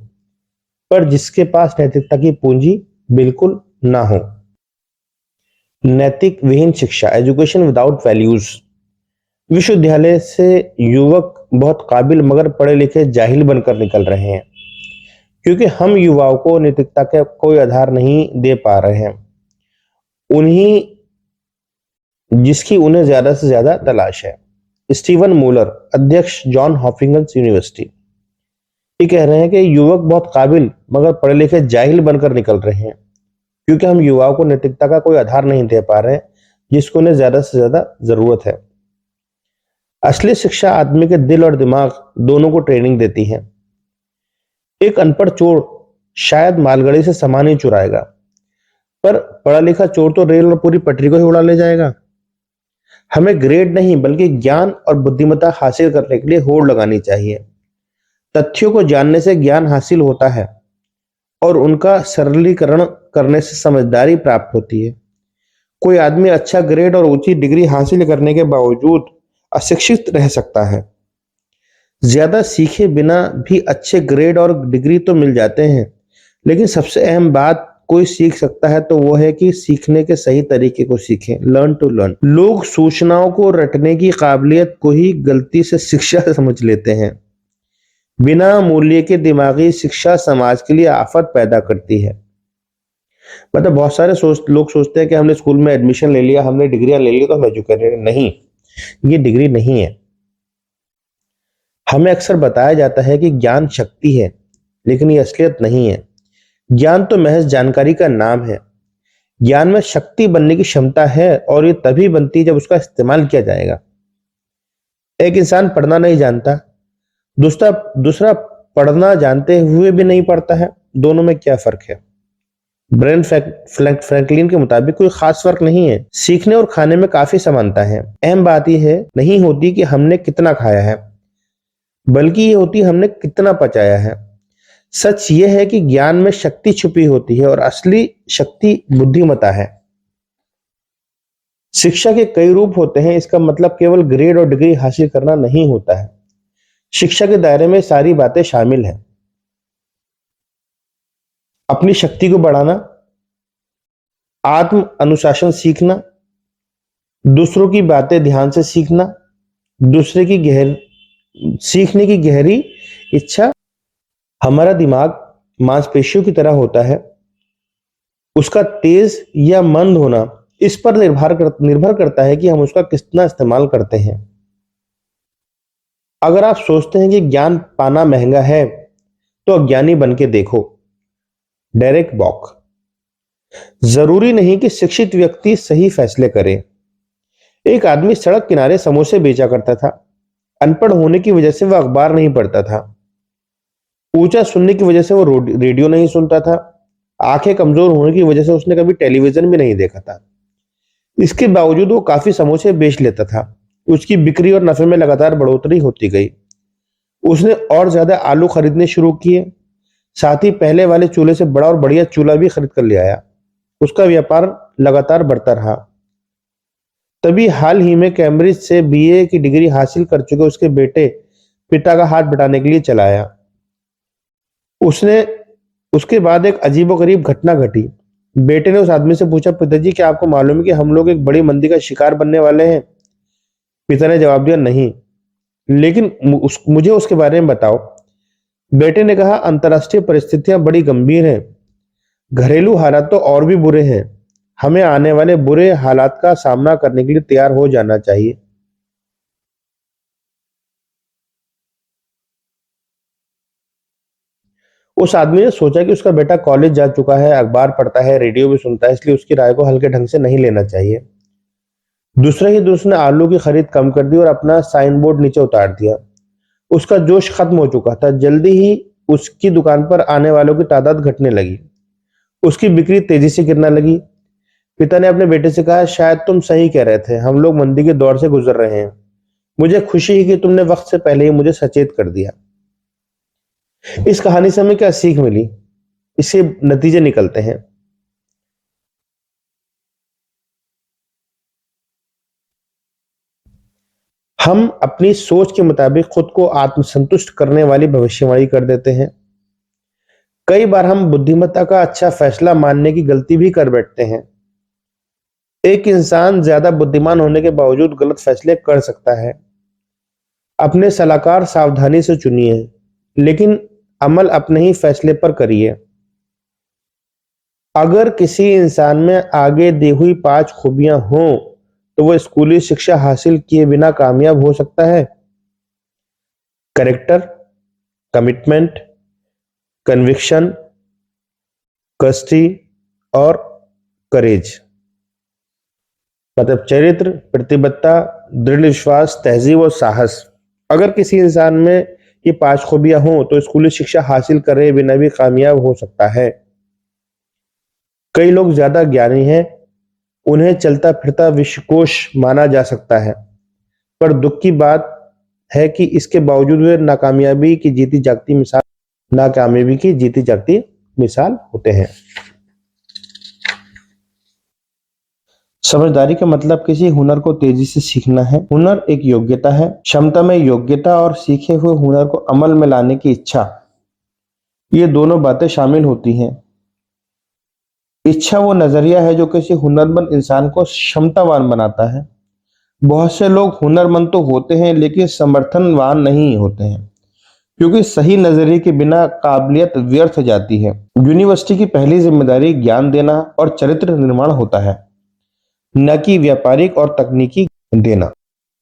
पर जिसके पास नैतिकता की पूंजी बिल्कुल ना हो। नैतिक विहीन शिक्षा, एजुकेशन विदाउट वैल्यूज। विश्वविद्यालय से युवक बहुत काबिल मगर पढ़े लिखे जाहिल बनकर निकल रहे हैं, क्योंकि हम युवाओं को नैतिकता का कोई आधार नहीं दे पा रहे हैं, उन्हीं जिसकी उन्हें ज्यादा से ज्यादा तलाश है। स्टीवन मूलर, अध्यक्ष जॉन हॉपकिंस यूनिवर्सिटी, ये कह रहे हैं कि युवक बहुत काबिल मगर पढ़े लिखे जाहिल बनकर निकल रहे हैं, क्योंकि हम युवाओं को नैतिकता का कोई आधार नहीं दे पा रहे हैं जिसको उन्हें ज्यादा से ज्यादा जरूरत है। असली शिक्षा आदमी के दिल और दिमाग दोनों को ट्रेनिंग देती है। एक अनपढ़ चोर शायद मालगाड़ी से सामान ही चुराएगा, पर पढ़ा लिखा चोर तो रेल और पूरी पटरी को ही उड़ा ले जाएगा। हमें ग्रेड नहीं बल्कि ज्ञान और बुद्धिमत्ता हासिल करने के लिए होड़ लगानी चाहिए। तथ्यों को जानने से ज्ञान हासिल होता है और उनका सरलीकरण करने से समझदारी प्राप्त होती है। कोई आदमी अच्छा ग्रेड और ऊंची डिग्री हासिल करने के बावजूद अशिक्षित रह सकता है। ज्यादा सीखे बिना भी अच्छे ग्रेड और डिग्री तो मिल जाते हैं, लेकिन सबसे अहम बात कोई सीख सकता है तो वो है कि सीखने के सही तरीके को सीखें। Learn to learn. लोग सूचनाओं को रटने की काबिलियत को ही गलती से शिक्षा समझ लेते हैं। बिना मूल्य के दिमागी शिक्षा समाज के लिए आफत पैदा करती है। मतलब बहुत सारे लोग सोचते हैं कि हमने स्कूल में एडमिशन ले लिया, हमने डिग्रियां ले ली तो हम एजुकेटेड। नहीं, ये डिग्री नहीं है। हमें अक्सर बताया जाता है कि ज्ञान शक्ति है, लेकिन ये असलियत नहीं है। ज्ञान तो महज जानकारी का नाम है। ज्ञान में शक्ति बनने की क्षमता है और ये तभी बनती है जब उसका इस्तेमाल किया जाएगा। एक इंसान पढ़ना नहीं जानता, दूसरा पढ़ना जानते हुए भी नहीं पढ़ता है। दोनों में क्या फर्क है? ब्रेन फ्रैंकलिन के मुताबिक कोई खास फर्क नहीं है। सीखने और खाने में काफी समानता है। अहम बात यह है नहीं होती कि हमने कितना खाया है, बल्कि ये होती हमने कितना पचाया है। सच यह है कि ज्ञान में शक्ति छुपी होती है और असली शक्ति बुद्धिमत्ता है। शिक्षा के कई रूप होते हैं, इसका मतलब केवल ग्रेड और डिग्री हासिल करना नहीं होता है। शिक्षा के दायरे में सारी बातें शामिल हैं। अपनी शक्ति को बढ़ाना, आत्म अनुशासन सीखना, दूसरों की बातें ध्यान से सीखना, सीखने की गहरी इच्छा। हमारा दिमाग मांसपेशियों की तरह होता है, उसका तेज या मंद होना इस पर निर्भर करता है कि हम उसका कितना इस्तेमाल करते हैं। अगर आप सोचते हैं कि ज्ञान पाना महंगा है तो अज्ञानी बन के देखो। डेरेक बॉक। जरूरी नहीं कि शिक्षित व्यक्ति सही फैसले करे। एक आदमी सड़क किनारे समोसे बेचा करता था। अनपढ़ होने की वजह से वह अखबार नहीं पढ़ता था। ऊंचा सुनने की वजह से वो रेडियो नहीं सुनता था। आंखें कमजोर होने की वजह से उसने कभी टेलीविजन भी नहीं देखा था। इसके बावजूद वो काफी समोसे बेच लेता था। उसकी बिक्री और नफे में लगातार बढ़ोतरी होती गई। उसने और ज्यादा आलू खरीदने शुरू किए, साथ ही पहले वाले चूल्हे से बड़ा और बढ़िया चूल्हा भी खरीद कर ले आया। उसका व्यापार लगातार बढ़ता रहा। तभी हाल ही में कैम्ब्रिज से बीए की डिग्री हासिल कर चुके उसके बेटे पिता का हाथ बटाने के लिए चला आया। उसके बाद एक अजीबोगरीब घटना घटी। बेटे ने उस आदमी से पूछा, पिताजी क्या आपको मालूम है कि हम लोग एक बड़ी मंदी का शिकार बनने वाले हैं? पिता ने जवाब दिया, नहीं। लेकिन मुझे उसके बारे में बताओ। बेटे ने कहा, अंतर्राष्ट्रीय परिस्थितियां बड़ी गंभीर हैं। घरेलू हालात तो और भी बुरे हैं। हमें आने वाले बुरे हालात का सामना करने के लिए तैयार हो जाना चाहिए। उस आदमी ने सोचा कि उसका बेटा कॉलेज जा चुका है, अखबार पढ़ता है, रेडियो भी सुनता है, इसलिए उसकी राय को हल्के ढंग से नहीं लेना चाहिए। दूसरे ही दिन उसने आलू की खरीद कम कर दी और अपना साइन बोर्ड नीचे उतार दिया। उसका जोश खत्म हो चुका था। जल्दी ही उसकी दुकान पर आने वालों की तादाद घटने लगी। उसकी बिक्री तेजी से गिरने लगी। पिता ने अपने बेटे से कहा, शायद तुम सही कह रहे थे, हम लोग मंदी के दौर से गुजर रहे हैं। मुझे खुशी है कि तुमने वक्त से पहले ही मुझे सचेत कर दिया। इस कहानी से हमें क्या सीख मिली? इससे नतीजे निकलते हैं। हम अपनी सोच के मुताबिक खुद को आत्मसंतुष्ट करने वाली भविष्यवाणी कर देते हैं। कई बार हम बुद्धिमत्ता का अच्छा फैसला मानने की गलती भी कर बैठते हैं। एक इंसान ज्यादा बुद्धिमान होने के बावजूद गलत फैसले कर सकता है। अपने सलाहकार सावधानी से चुनिए, लेकिन अमल अपने ही फैसले पर करिए। अगर किसी इंसान में आगे दी हुई 5 खूबियां हों तो वो स्कूली शिक्षा हासिल किए बिना कामयाब हो सकता है। करेक्टर, कमिटमेंट, कन्विक्शन, कस्टी और करेज। मतलब चरित्र, प्रतिबद्धता, दृढ़ विश्वास, तहजीब और साहस। अगर किसी इंसान में ये 5 खूबियां हों तो स्कूली शिक्षा हासिल करे बिना भी कामयाब हो सकता है। कई लोग ज्यादा ज्ञानी हैं, उन्हें चलता फिरता विश्वकोश माना जा सकता है, पर दुख की बात है कि इसके बावजूद वे नाकामयाबी की जीती जागती मिसाल होते हैं। समझदारी का मतलब किसी हुनर को तेजी से सीखना है। हुनर एक योग्यता है। क्षमता में योग्यता और सीखे हुए हुनर को अमल में लाने की इच्छा, ये दोनों बातें शामिल होती हैं। इच्छा वो नजरिया है जो किसी हुनरमंद इंसान को क्षमतावान बनाता है। बहुत से लोग हुनरमंद तो होते हैं लेकिन समर्थनवान नहीं होते हैं, क्योंकि सही नजरिए के बिना काबिलियत व्यर्थ जाती है। यूनिवर्सिटी की पहली जिम्मेदारी ज्ञान देना और चरित्र निर्माण होता है, न कि व्यापारिक और तकनीकी देना।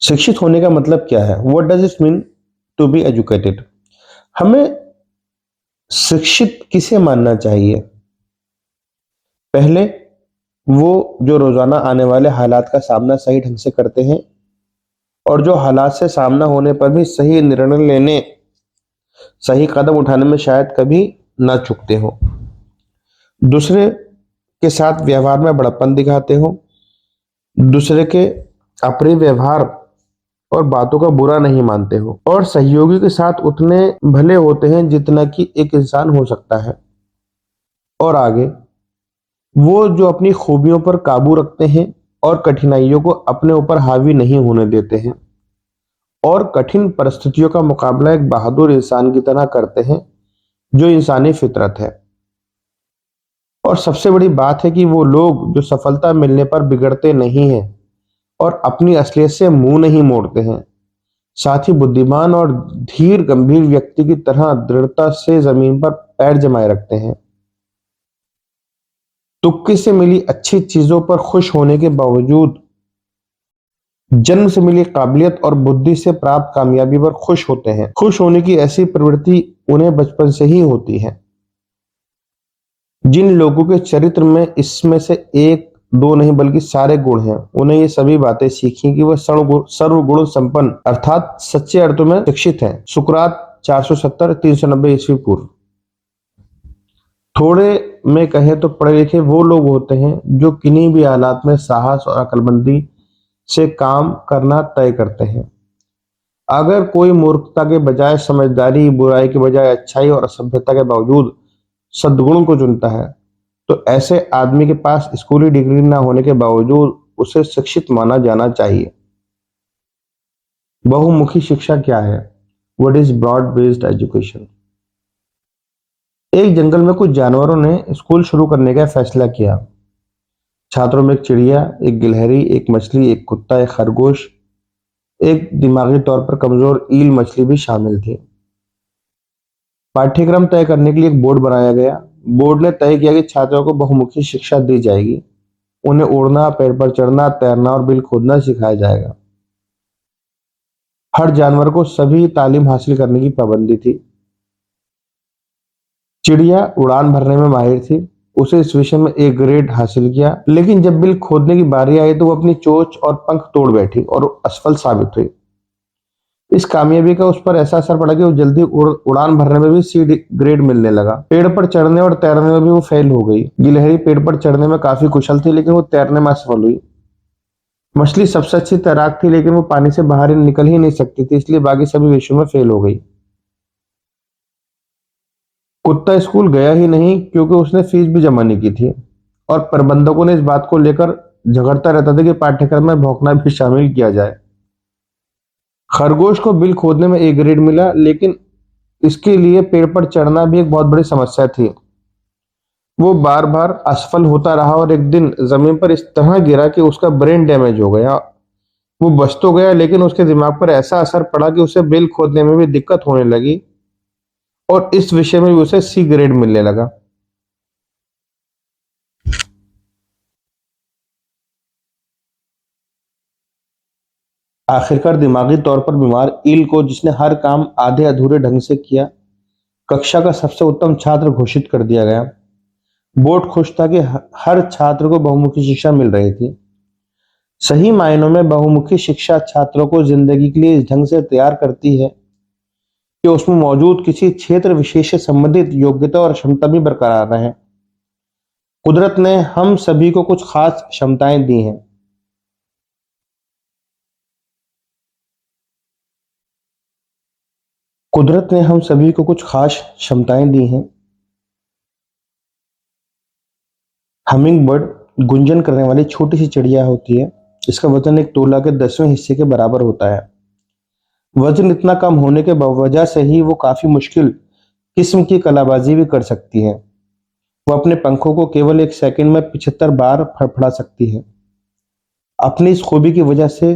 शिक्षित होने का मतलब क्या है? What does it mean to be educated? हमें शिक्षित किसे मानना चाहिए? पहले, वो जो रोजाना आने वाले हालात का सामना सही ढंग से करते हैं और जो हालात से सामना होने पर भी सही निर्णय लेने, सही कदम उठाने में शायद कभी ना चूकते हो। दूसरे के साथ व्यवहार में बड़प्पन दिखाते हो। दूसरे के अपने व्यवहार और बातों का बुरा नहीं मानते हो और सहयोगी के साथ उतने भले होते हैं जितना कि एक इंसान हो सकता है। और आगे, वो जो अपनी खूबियों पर काबू रखते हैं और कठिनाइयों को अपने ऊपर हावी नहीं होने देते हैं और कठिन परिस्थितियों का मुकाबला एक बहादुर इंसान की तरह करते हैं, जो इंसानी फितरत है। और सबसे बड़ी बात है कि वो लोग जो सफलता मिलने पर बिगड़ते नहीं हैं और अपनी असलियत से मुंह नहीं मोड़ते हैं, साथ ही बुद्धिमान और धीर गंभीर व्यक्ति की तरह दृढ़ता से जमीन पर पैर जमाए रखते हैं। तुक्के से मिली अच्छी चीजों पर खुश होने के बावजूद जन्म से मिली काबिलियत और बुद्धि से प्राप्त कामयाबी पर खुश होते हैं। खुश होने की ऐसी प्रवृत्ति उन्हें बचपन से ही होती है। जिन लोगों के चरित्र में इसमें से एक दो नहीं बल्कि सारे गुण हैं, उन्हें ये सभी बातें सीखी कि वह सर्वगुण संपन्न अर्थात सच्चे अर्थों में शिक्षित हैं। सुकरात 470-390 ईस्वी पूर्व। थोड़े में कहें तो पढ़े लिखे वो लोग होते हैं जो किन्हीं भी हालात में साहस और अक्लमंदी से काम करना तय करते हैं। अगर कोई मूर्खता के बजाय समझदारी, बुराई के बजाय अच्छाई और असभ्यता के बावजूद सद्गुण को चुनता है, तो ऐसे आदमी के पास स्कूली डिग्री ना होने के बावजूद उसे शिक्षित माना जाना चाहिए। बहुमुखी शिक्षा क्या है? What is broad based education? एक जंगल में कुछ जानवरों ने स्कूल शुरू करने का फैसला किया। छात्रों में एक चिड़िया, एक गिलहरी, एक मछली, एक कुत्ता, एक खरगोश एक दिमागी तौर पर कमजोर ईल मछली भी शामिल थी। पाठ्यक्रम तय करने के लिए एक बोर्ड बनाया गया। बोर्ड ने तय किया कि छात्रों को बहुमुखी शिक्षा दी जाएगी। उन्हें उड़ना, पेड़ पर चढ़ना, तैरना और बिल खोदना सिखाया जाएगा। हर जानवर को सभी तालीम हासिल करने की पाबंदी थी। चिड़िया उड़ान भरने में माहिर थी। उसे इस विषय में ए ग्रेड हासिल किया, लेकिन जब बिल खोदने की बारी आई तो वो अपनी चोंच और पंख तोड़ बैठी और असफल साबित हुई। इस कामयाबी का उस पर ऐसा असर पड़ा कि वो जल्दी उड़ान भरने में भी सी ग्रेड मिलने लगा। पेड़ पर चढ़ने और तैरने में भी वो फेल हो गई। गिलहरी पेड़ पर चढ़ने में काफी कुशल थी, लेकिन वो तैरने में असफल हुई। मछली सबसे अच्छी तैराक थी, लेकिन वो पानी से बाहर निकल ही नहीं सकती थी, इसलिए बाकी सभी विषयों में फेल हो गई। कुत्ता स्कूल गया ही नहीं क्योंकि उसने फीस भी जमा नहीं की थी और प्रबंधकों ने इस बात को लेकर झगड़ता रहता था कि पाठ्यक्रम में भौंकना भी शामिल किया जाए। खरगोश को बिल खोदने में ए ग्रेड मिला, लेकिन इसके लिए पेड़ पर चढ़ना भी एक बहुत बड़ी समस्या थी। वो बार बार असफल होता रहा और एक दिन जमीन पर इस तरह गिरा कि उसका ब्रेन डैमेज हो गया। वो बच तो गया, लेकिन उसके दिमाग पर ऐसा असर पड़ा कि उसे बिल खोदने में भी दिक्कत होने लगी और इस विषय में भी उसे सी ग्रेड मिलने लगा। आखिरकार दिमागी तौर पर बीमार ईल को, जिसने हर काम आधे अधूरे ढंग से किया, कक्षा का सबसे उत्तम छात्र घोषित कर दिया गया। बोर्ड खुश था कि हर छात्र को बहुमुखी शिक्षा मिल रही थी। सही मायनों में बहुमुखी शिक्षा छात्रों को जिंदगी के लिए इस ढंग से तैयार करती है कि उसमें मौजूद किसी क्षेत्र विशेष से संबंधित योग्यता और क्षमता भी बरकरार रहे। कुदरत ने हम सभी को कुछ खास क्षमताएं दी हैं। कुदरत ने हम सभी को कुछ खास क्षमताएं दी हैं। हमिंग बर्ड गुंजन करने वाली छोटी सी चिड़िया होती है। इसका वजन एक तोला के 10वें हिस्से के बराबर होता है। वजन इतना कम होने के वजह से ही वो काफी मुश्किल किस्म की कलाबाजी भी कर सकती है। वो अपने पंखों को केवल एक सेकंड में 75 बार फड़फड़ा सकती है। अपनी इस खूबी की वजह से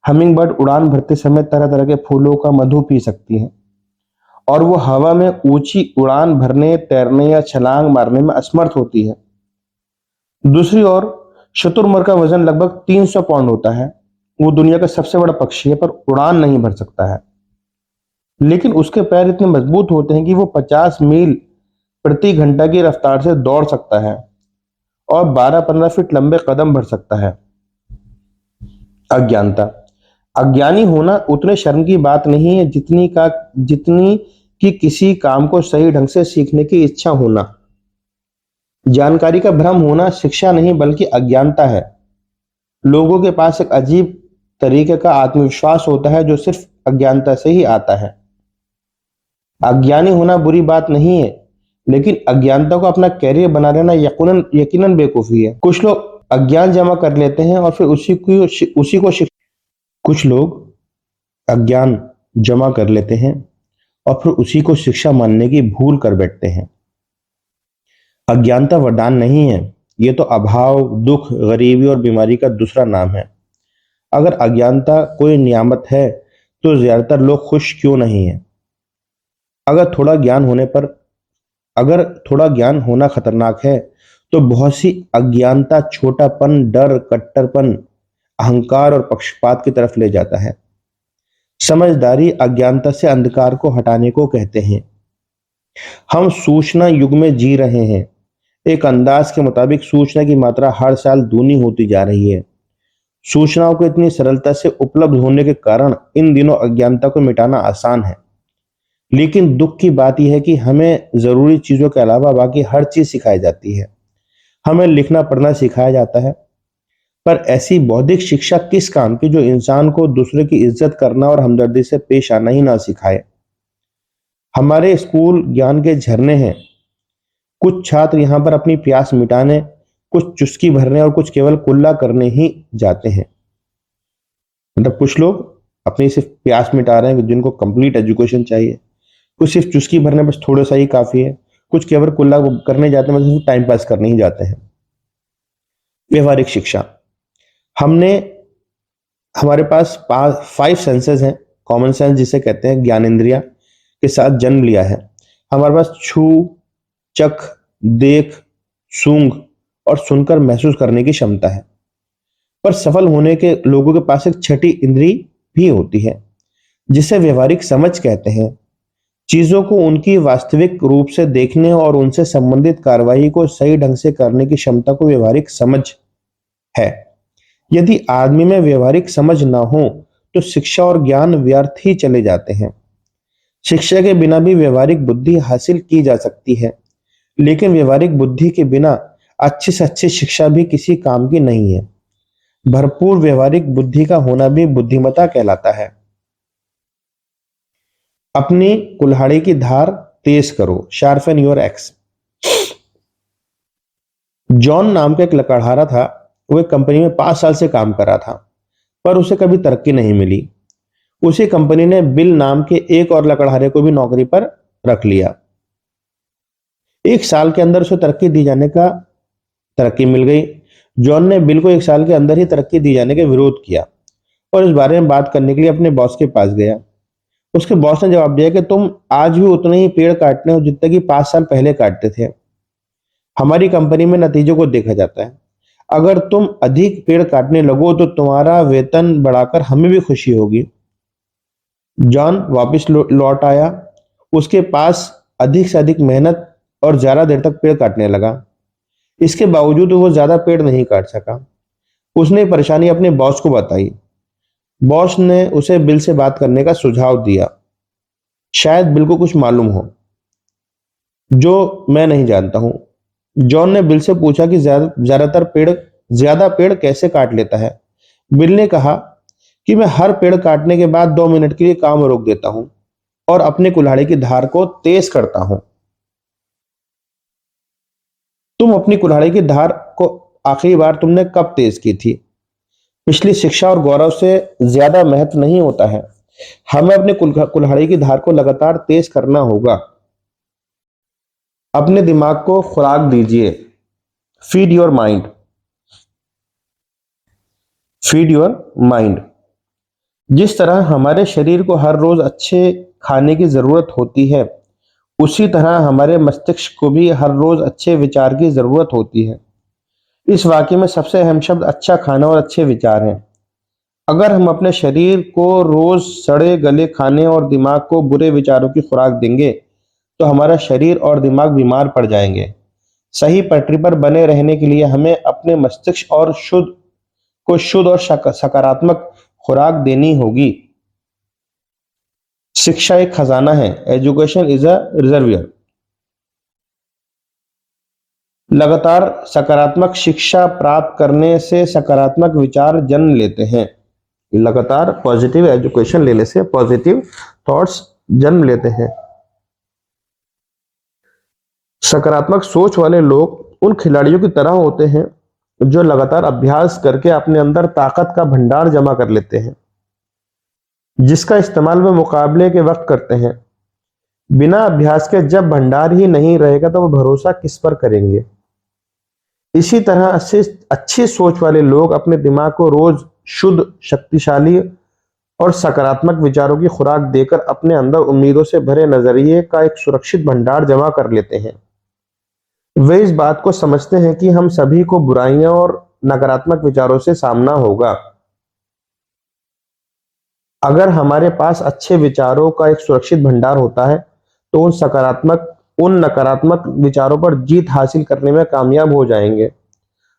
हमिंग बर्ड उड़ान भरते समय तरह तरह के फूलों का मधु पी सकती है और वो हवा में ऊंची उड़ान भरने, तैरने या छलांग मारने में असमर्थ होती है। दूसरी ओर शुतुरमुर्ग का वजन लगभग 300 पाउंड होता है। वो दुनिया का सबसे बड़ा पक्षी है, पर उड़ान नहीं भर सकता है। लेकिन उसके पैर इतने मजबूत होते हैं कि वो 50 मील प्रति घंटा की रफ्तार से दौड़ सकता है और 12-15 फीट लंबे कदम भर सकता है। अज्ञानता, अज्ञानी होना उतने शर्म की बात नहीं है जितनी कि किसी काम को सही ढंग से सीखने की इच्छा होना। जानकारी का भ्रम होना शिक्षा नहीं बल्कि अज्ञानता है। लोगों के पास एक अजीब तरीके का आत्मविश्वास होता है जो सिर्फ अज्ञानता से ही आता है। अज्ञानी होना बुरी बात नहीं है, लेकिन अज्ञानता को अपना कैरियर बना लेना यकीनन यकीनन बेवकूफी है। कुछ लोग अज्ञान जमा कर लेते हैं और फिर उसी को कुछ लोग अज्ञान जमा कर लेते हैं और फिर उसी को शिक्षा मानने की भूल कर बैठते हैं। अज्ञानता वरदान नहीं है, ये तो अभाव, दुख, गरीबी और बीमारी का दूसरा नाम है। अगर अज्ञानता कोई नियामत है तो ज्यादातर लोग खुश क्यों नहीं है? अगर थोड़ा ज्ञान होना खतरनाक है तो बहुत सी अज्ञानता छोटापन, डर, कट्टरपन, अहंकार और पक्षपात की तरफ ले जाता है। समझदारी अज्ञानता से अंधकार को हटाने को कहते हैं। हम सूचना युग में जी रहे हैं। एक अंदाज के मुताबिक सूचना की मात्रा हर साल दूनी होती जा रही है। सूचनाओं को इतनी सरलता से उपलब्ध होने के कारण इन दिनों अज्ञानता को मिटाना आसान है। लेकिन दुख की बात यह है कि हमें जरूरी चीजों के अलावा बाकी हर चीज सिखाई जाती है। हमें लिखना पढ़ना सिखाया जाता है, पर ऐसी बौद्धिक शिक्षा किस काम की जो इंसान को दूसरे की इज्जत करना और हमदर्दी से पेश आना ही ना सिखाए। हमारे स्कूल ज्ञान के झरने हैं। कुछ छात्र यहाँ पर अपनी प्यास मिटाने, कुछ चुस्की भरने और कुछ केवल कुल्ला करने ही जाते हैं। मतलब कुछ लोग अपनी सिर्फ प्यास मिटा रहे हैं जिनको कंप्लीट एजुकेशन चाहिए, कुछ सिर्फ चुस्की भरने बस थोड़ा सा ही काफी है, कुछ केवल कुल्ला करने जाते हैं, मतलब टाइम पास करने ही जाते हैं। व्यवहारिक शिक्षा, हमने हमारे पास 5 सेंसेस हैं। कॉमन सेंस जिसे कहते हैं, ज्ञानेंद्रिया के साथ जन्म लिया है। हमारे पास छू, चख, देख, सूंघ और सुनकर महसूस करने की क्षमता है। पर सफल होने के लोगों के पास एक छठी इंद्री भी होती है जिसे व्यवहारिक समझ कहते हैं। चीजों को उनकी वास्तविक रूप से देखने और उनसे संबंधित कार्रवाई को सही ढंग से करने की क्षमता को व्यवहारिक समझ है। यदि आदमी में व्यवहारिक समझ ना हो तो शिक्षा और ज्ञान व्यर्थ ही चले जाते हैं। शिक्षा के बिना भी व्यवहारिक बुद्धि हासिल की जा सकती है, लेकिन व्यवहारिक बुद्धि के बिना अच्छी से अच्छी शिक्षा भी किसी काम की नहीं है। भरपूर व्यवहारिक बुद्धि का होना भी बुद्धिमत्ता कहलाता है। अपनी कुल्हाड़ी की धार तेज करो, शार्पन योर एक्स। जॉन नाम का एक लकड़हारा था। वो एक कंपनी में 5 साल से काम कर रहा था, पर उसे कभी तरक्की नहीं मिली। उसी कंपनी ने बिल नाम के एक और लकड़हारे को भी नौकरी पर रख लिया। 1 साल के अंदर उसे तरक्की मिल गई। जॉन ने बिल को 1 साल के अंदर ही तरक्की दी जाने का विरोध किया और इस बारे में बात करने के लिए अपने बॉस के पास गया। उसके बॉस ने जवाब दिया कि तुम आज भी उतने ही पेड़ काटने हो जितने कि 5 साल पहले काटते थे। हमारी कंपनी में नतीजों को देखा जाता है। अगर तुम अधिक पेड़ काटने लगो तो तुम्हारा वेतन बढ़ाकर हमें भी खुशी होगी। जॉन वापस लौट आया। उसके पास अधिक से अधिक मेहनत और ज्यादा देर तक पेड़ काटने लगा। इसके बावजूद वो ज्यादा पेड़ नहीं काट सका। उसने परेशानी अपने बॉस को बताई। बॉस ने उसे बिल से बात करने का सुझाव दिया। शायद बिल को कुछ मालूम हो जो मैं नहीं जानता हूं। जॉन ने बिल से पूछा कि ज्यादा पेड़ कैसे काट लेता है। बिल ने कहा कि मैं हर पेड़ काटने के बाद 2 मिनट के लिए काम रोक देता हूं और अपने कुल्हाड़ी की धार को तेज करता हूं। तुम अपनी कुल्हाड़ी की धार को आखिरी बार तुमने कब तेज की थी? पिछली शिक्षा और गौरव से ज्यादा महत्व नहीं होता है। हमें अपने कुल्हाड़ी की धार को लगातार तेज करना होगा। अपने दिमाग को खुराक दीजिए। Feed your mind. Feed your mind. जिस तरह हमारे शरीर को हर रोज अच्छे खाने की जरूरत होती है, उसी तरह हमारे मस्तिष्क को भी हर रोज अच्छे विचार की जरूरत होती है। इस वाक्य में सबसे अहम शब्द अच्छा खाना और अच्छे विचार हैं। अगर हम अपने शरीर को रोज सड़े गले खाने और दिमाग को बुरे विचारों की खुराक देंगे तो हमारा शरीर और दिमाग बीमार पड़ जाएंगे। सही पटरी पर बने रहने के लिए हमें अपने मस्तिष्क और शुद्ध और सकारात्मक खुराक देनी होगी। शिक्षा एक खजाना है। Education is a reservoir. लगातार सकारात्मक शिक्षा प्राप्त करने से सकारात्मक विचार जन्म लेते हैं। लगातार पॉजिटिव एजुकेशन लेने से पॉजिटिव थॉट्स जन्म लेते हैं। सकारात्मक सोच वाले लोग उन खिलाड़ियों की तरह होते हैं जो लगातार अभ्यास करके अपने अंदर ताकत का भंडार जमा कर लेते हैं, जिसका इस्तेमाल वे मुकाबले के वक्त करते हैं। बिना अभ्यास के जब भंडार ही नहीं रहेगा तो वो भरोसा किस पर करेंगे? इसी तरह अच्छी सोच वाले लोग अपने दिमाग को रोज शुद्ध, शक्तिशाली और सकारात्मक विचारों की खुराक देकर अपने अंदर उम्मीदों से भरे नजरिए का एक सुरक्षित भंडार जमा कर लेते हैं। वे इस बात को समझते हैं कि हम सभी को बुराइयां और नकारात्मक विचारों से सामना होगा। अगर हमारे पास अच्छे विचारों का एक सुरक्षित भंडार होता है तो उन नकारात्मक विचारों पर जीत हासिल करने में कामयाब हो जाएंगे,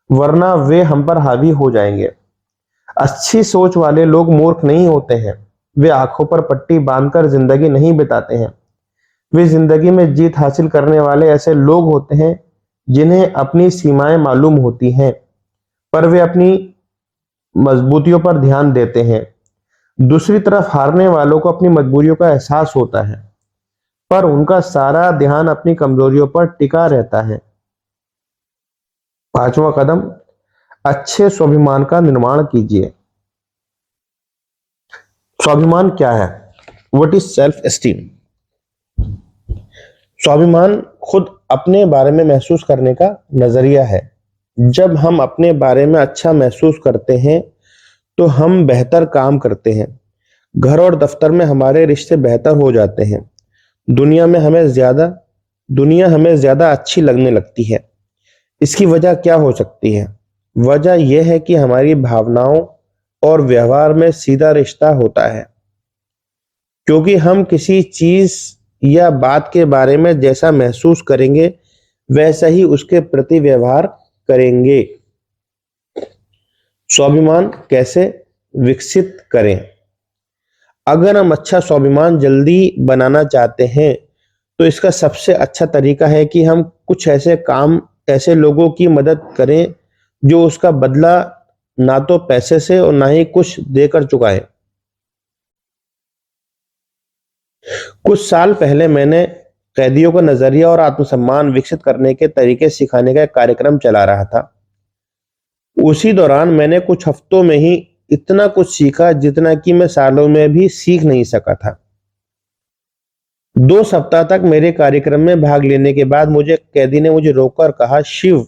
वरना वे हम पर हावी हो जाएंगे। अच्छी सोच वाले लोग मूर्ख नहीं होते हैं। वे आंखों पर पट्टी बांधकर जिंदगी नहीं बिताते हैं। वे जिंदगी में जीत हासिल करने वाले ऐसे लोग होते हैं जिन्हें अपनी सीमाएं मालूम होती हैं, पर वे अपनी मजबूतियों पर ध्यान देते हैं। दूसरी तरफ हारने वालों को अपनी मजबूरियों का एहसास होता है, पर उनका सारा ध्यान अपनी कमजोरियों पर टिका रहता है। 5वां कदम, अच्छे स्वाभिमान का निर्माण कीजिए। स्वाभिमान क्या है? What is self esteem? स्वाभिमान खुद अपने बारे में महसूस करने का नजरिया है। जब हम अपने बारे में अच्छा महसूस करते हैं तो हम बेहतर काम करते हैं। घर और दफ्तर में हमारे रिश्ते बेहतर हो जाते हैं। दुनिया हमें ज्यादा अच्छी लगने लगती है। इसकी वजह क्या हो सकती है? वजह यह है कि हमारी भावनाओं और व्यवहार में सीधा रिश्ता होता है, क्योंकि हम किसी चीज या बात के बारे में जैसा महसूस करेंगे वैसा ही उसके प्रति व्यवहार करेंगे। स्वाभिमान कैसे विकसित करें? अगर हम अच्छा स्वाभिमान जल्दी बनाना चाहते हैं तो इसका सबसे अच्छा तरीका है कि हम कुछ ऐसे लोगों की मदद करें जो उसका बदला ना तो पैसे से और ना ही कुछ देकर चुकाएं। कुछ साल पहले मैंने कैदियों का नजरिया और आत्मसम्मान विकसित करने के तरीके सिखाने का एक कार्यक्रम चला रहा था। उसी दौरान मैंने कुछ हफ्तों में ही इतना कुछ सीखा जितना कि मैं सालों में भी सीख नहीं सका था। 2 सप्ताह तक मेरे कार्यक्रम में भाग लेने के बाद मुझे कैदी ने मुझे रोककर कहा, शिव,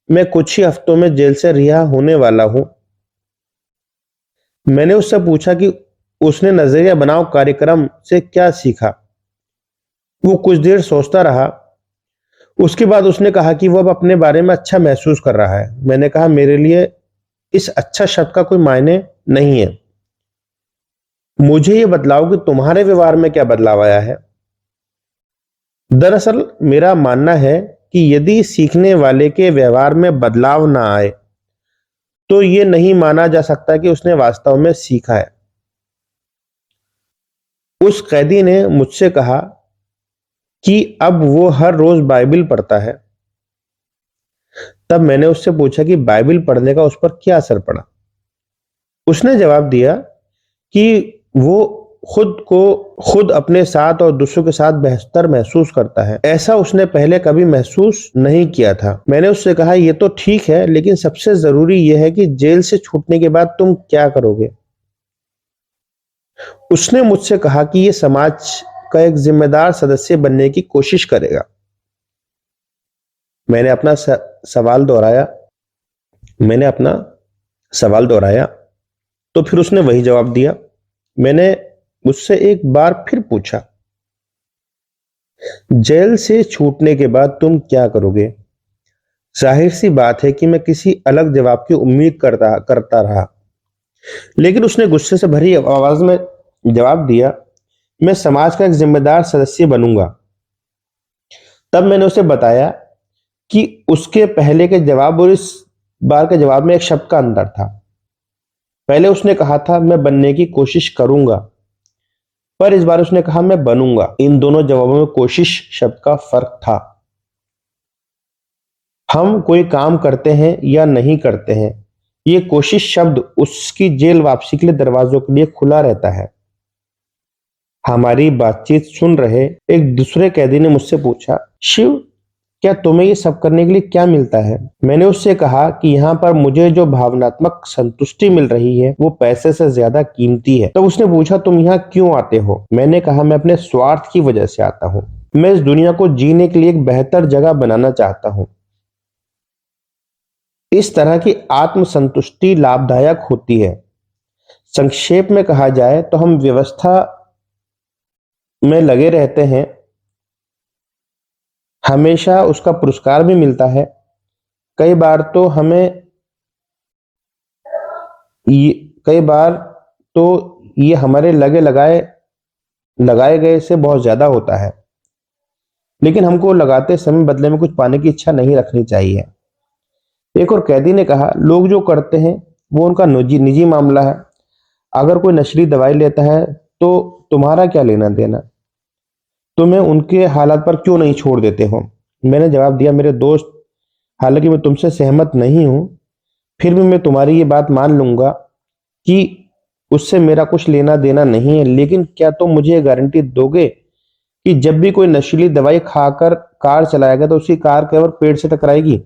मैं कुछ ही हफ्तों में जेल से रिहा होने वाला हूं। मैंने उससे पूछा कि उसने नजरिया बनाओ कार्यक्रम से क्या सीखा। वो कुछ देर सोचता रहा। उसके बाद उसने कहा कि वो अब अपने बारे में अच्छा महसूस कर रहा है। मैंने कहा, मेरे लिए इस अच्छा शब्द का कोई मायने नहीं है। मुझे ये बतलाओ कि तुम्हारे व्यवहार में क्या बदलाव आया है। दरअसल मेरा मानना है कि यदि सीखने वाले के व्यवहार में बदलाव ना आए तो ये नहीं माना जा सकता कि उसने वास्तव में सीखा है। उस कैदी ने मुझसे कहा कि अब वो हर रोज बाइबल पढ़ता है। तब मैंने उससे पूछा कि बाइबल पढ़ने का उस पर क्या असर पड़ा। उसने जवाब दिया कि वो खुद अपने साथ और दूसरों के साथ बेहतर महसूस करता है। ऐसा उसने पहले कभी महसूस नहीं किया था। मैंने उससे कहा, ये तो ठीक है, लेकिन सबसे जरूरी यह है कि जेल से छूटने के बाद तुम क्या करोगे। उसने मुझसे कहा कि ये समाज का एक जिम्मेदार सदस्य बनने की कोशिश करेगा। मैंने अपना सवाल दोहराया तो फिर उसने वही जवाब दिया। मैंने उससे एक बार फिर पूछा, जेल से छूटने के बाद तुम क्या करोगे। जाहिर सी बात है कि मैं किसी अलग जवाब की उम्मीद करता रहा, लेकिन उसने गुस्से से भरी आवाज में जवाब दिया, मैं समाज का एक जिम्मेदार सदस्य बनूंगा। तब मैंने उसे बताया कि उसके पहले के जवाब और इस बार के जवाब में एक शब्द का अंतर था। पहले उसने कहा था, मैं बनने की कोशिश करूंगा, पर इस बार उसने कहा, मैं बनूंगा। इन दोनों जवाबों में कोशिश शब्द का फर्क था। हम कोई काम करते हैं या नहीं करते हैं, ये कोशिश शब्द उसकी जेल वापसी के लिए दरवाजों के लिए खुला रहता है। हमारी बातचीत सुन रहे एक दूसरे कैदी ने मुझसे पूछा, शिव, क्या तुम्हें ये सब करने के लिए क्या मिलता है। मैंने उससे कहा कि यहाँ पर मुझे जो भावनात्मक संतुष्टि मिल रही है वो पैसे से ज्यादा कीमती है। तो उसने पूछा, तुम यहाँ क्यों आते हो। मैंने कहा, मैं अपने स्वार्थ की वजह से आता हूँ। मैं इस दुनिया को जीने के लिए एक बेहतर जगह बनाना चाहता हूँ। इस तरह की आत्मसंतुष्टि लाभदायक होती है। संक्षेप में कहा जाए तो हम व्यवस्था में लगे रहते हैं, हमेशा उसका पुरस्कार भी मिलता है। कई बार तो ये हमारे लगाए गए से बहुत ज्यादा होता है, लेकिन हमको लगाते समय बदले में कुछ पाने की इच्छा नहीं रखनी चाहिए। एक और कैदी ने कहा, लोग जो करते हैं वो उनका निजी मामला है। अगर कोई नशीली दवाई लेता है तो तुम्हारा क्या लेना देना। तुम्हें उनके हालात पर क्यों नहीं छोड़ देते हो। मैंने जवाब दिया, मेरे दोस्त, हालांकि मैं तुमसे सहमत नहीं हूं, फिर भी मैं तुम्हारी ये बात मान लूंगा कि उससे मेरा कुछ लेना देना नहीं है। लेकिन क्या तुम मुझे गारंटी दोगे कि जब भी कोई नशीली दवाई खाकर कार चलाएगा तो उसकी कार केवल पेड़ से टकराएगी।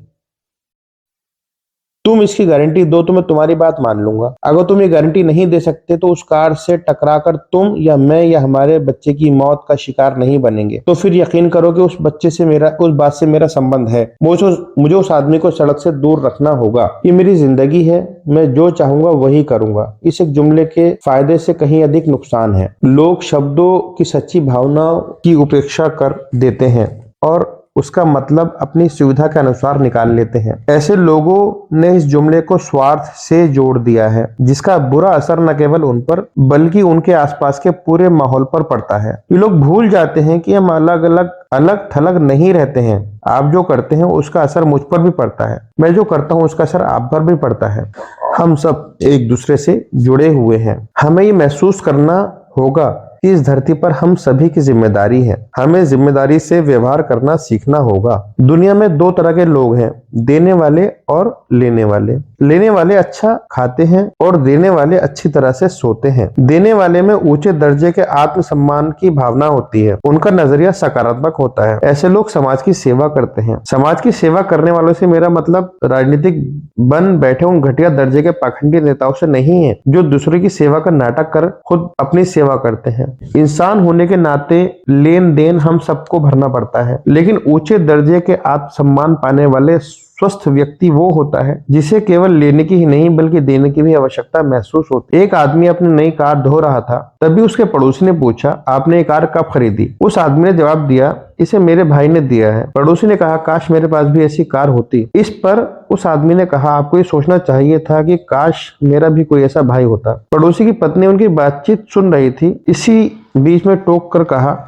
तुम इसकी गारंटी दो तो मैं तुम्हारी बात मान लूंगा। अगर तुम ये गारंटी नहीं दे सकते तो उस कार से टकराकर तुम या मैं या हमारे बच्चे की मौत का शिकार नहीं बनेंगे। तो फिर यकीन करो कि उस बात से मेरा संबंध है। मुझे उस आदमी को सड़क से दूर रखना होगा। ये मेरी जिंदगी है, मैं जो चाहूंगा वही करूंगा। इस एक जुमले के फायदे से कहीं अधिक नुकसान है। लोग शब्दों की सच्ची भावनाओं की उपेक्षा कर देते हैं और उसका मतलब अपनी सुविधा के अनुसार निकाल लेते हैं। ऐसे लोगों ने इस जुमले को स्वार्थ से जोड़ दिया है, जिसका बुरा असर न केवल उन पर बल्कि उनके आसपास के पूरे माहौल पर पड़ता है। ये लोग भूल जाते हैं कि हम अलग थलग नहीं रहते हैं। आप जो करते हैं उसका असर मुझ पर भी पड़ता है, मैं जो करता हूं उसका असर आप पर भी पड़ता है। हम सब एक दूसरे से जुड़े हुए हैं। हमें ये महसूस करना होगा कि इस धरती पर हम सभी की जिम्मेदारी है। हमें जिम्मेदारी से व्यवहार करना सीखना होगा। दुनिया में दो तरह के लोग हैं, देने वाले और लेने वाले। लेने वाले अच्छा खाते हैं और देने वाले अच्छी तरह से सोते हैं। देने वाले में ऊंचे दर्जे के आत्मसम्मान की भावना होती है, उनका नजरिया सकारात्मक होता है। ऐसे लोग समाज की सेवा करते हैं। समाज की सेवा करने वालों से मेरा मतलब राजनीतिक बन बैठे उन घटिया दर्जे के पाखंडी नेताओं से नहीं है, जो दूसरे की सेवा का नाटक कर खुद अपनी सेवा करते हैं। इंसान होने के नाते लेन देन हम सबको भरना पड़ता है, लेकिन ऊंचे दर्जे के आत्मसम्मान पाने वाले स्वस्थ व्यक्ति वो होता है जिसे केवल लेने की ही नहीं बल्कि देने की भी आवश्यकता महसूस होती है। एक आदमी अपनी नई कार धो रहा था, तभी उसके पड़ोसी ने पूछा, आपने ये कार कब खरीदी? उस आदमी ने जवाब दिया, इसे मेरे भाई ने दिया है। पड़ोसी ने कहा, काश मेरे पास भी ऐसी कार होती। इस पर उस आदमी ने कहा, आपको ये सोचना चाहिए था कि काश मेरा भी कोई ऐसा भाई होता। पड़ोसी की पत्नी उनकी बातचीत सुन रही थी, इसी बीच में टोक कर कहा,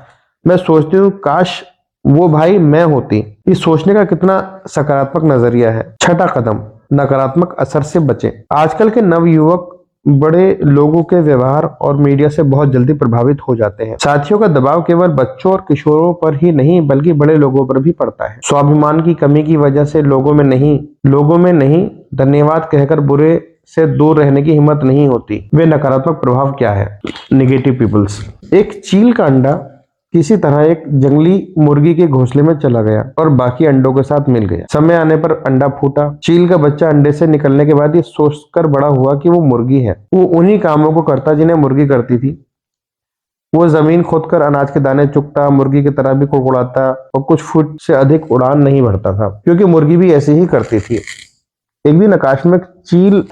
मैं सोचती हूँ काश वो भाई मैं होती। इस सोचने का कितना सकारात्मक नजरिया है। छठा कदम, नकारात्मक असर से बचें। आजकल के नवयुवक बड़े लोगों के व्यवहार और मीडिया से बहुत जल्दी प्रभावित हो जाते हैं। साथियों का दबाव केवल बच्चों और किशोरों पर ही नहीं बल्कि बड़े लोगों पर भी पड़ता है। स्वाभिमान की कमी की वजह से लोगों में नहीं धन्यवाद कहकर बुरे से दूर रहने की हिम्मत नहीं होती। वे नकारात्मक प्रभाव क्या है? Negative peoples. एक चील का अंडा किसी तरह एक जंगली मुर्गी के घोंसले में चला गया और बाकी अंडों के साथ मिल गया। समय आने पर अंडा फूटा। चील का बच्चा अंडे से निकलने के बाद ये सोचकर बड़ा हुआ कि वो मुर्गी है। वो उन्हीं कामों को करता जिन्हें मुर्गी करती थी। वो जमीन खोदकर अनाज के दाने चुगता, मुर्गी की तरह भी कुड़कुड़ाता और कुछ फुट से अधिक उड़ान नहीं भरता था, क्योंकि मुर्गी भी ऐसी ही करती थी। एक दिन आकाश में चील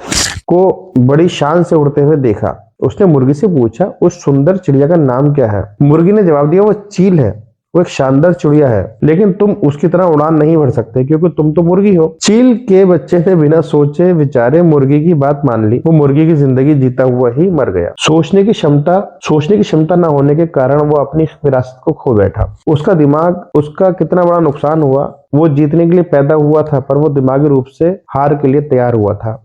को बड़ी शान से उड़ते हुए देखा। उसने मुर्गी से पूछा, उस सुंदर चिड़िया का नाम क्या है? मुर्गी ने जवाब दिया, वो चील है। वो एक शानदार चिड़िया है, लेकिन तुम उसकी तरह उड़ान नहीं भर सकते क्योंकि तुम तो मुर्गी हो। चील के बच्चे ने बिना सोचे विचारे मुर्गी की बात मान ली। वो मुर्गी की जिंदगी जीता हुआ ही मर गया। सोचने की क्षमता न होने के कारण वो अपनी विरासत को खो बैठा। उसका कितना बड़ा नुकसान हुआ। वो जीतने के लिए पैदा हुआ था, पर वो दिमागी रूप से हार के लिए तैयार हुआ था।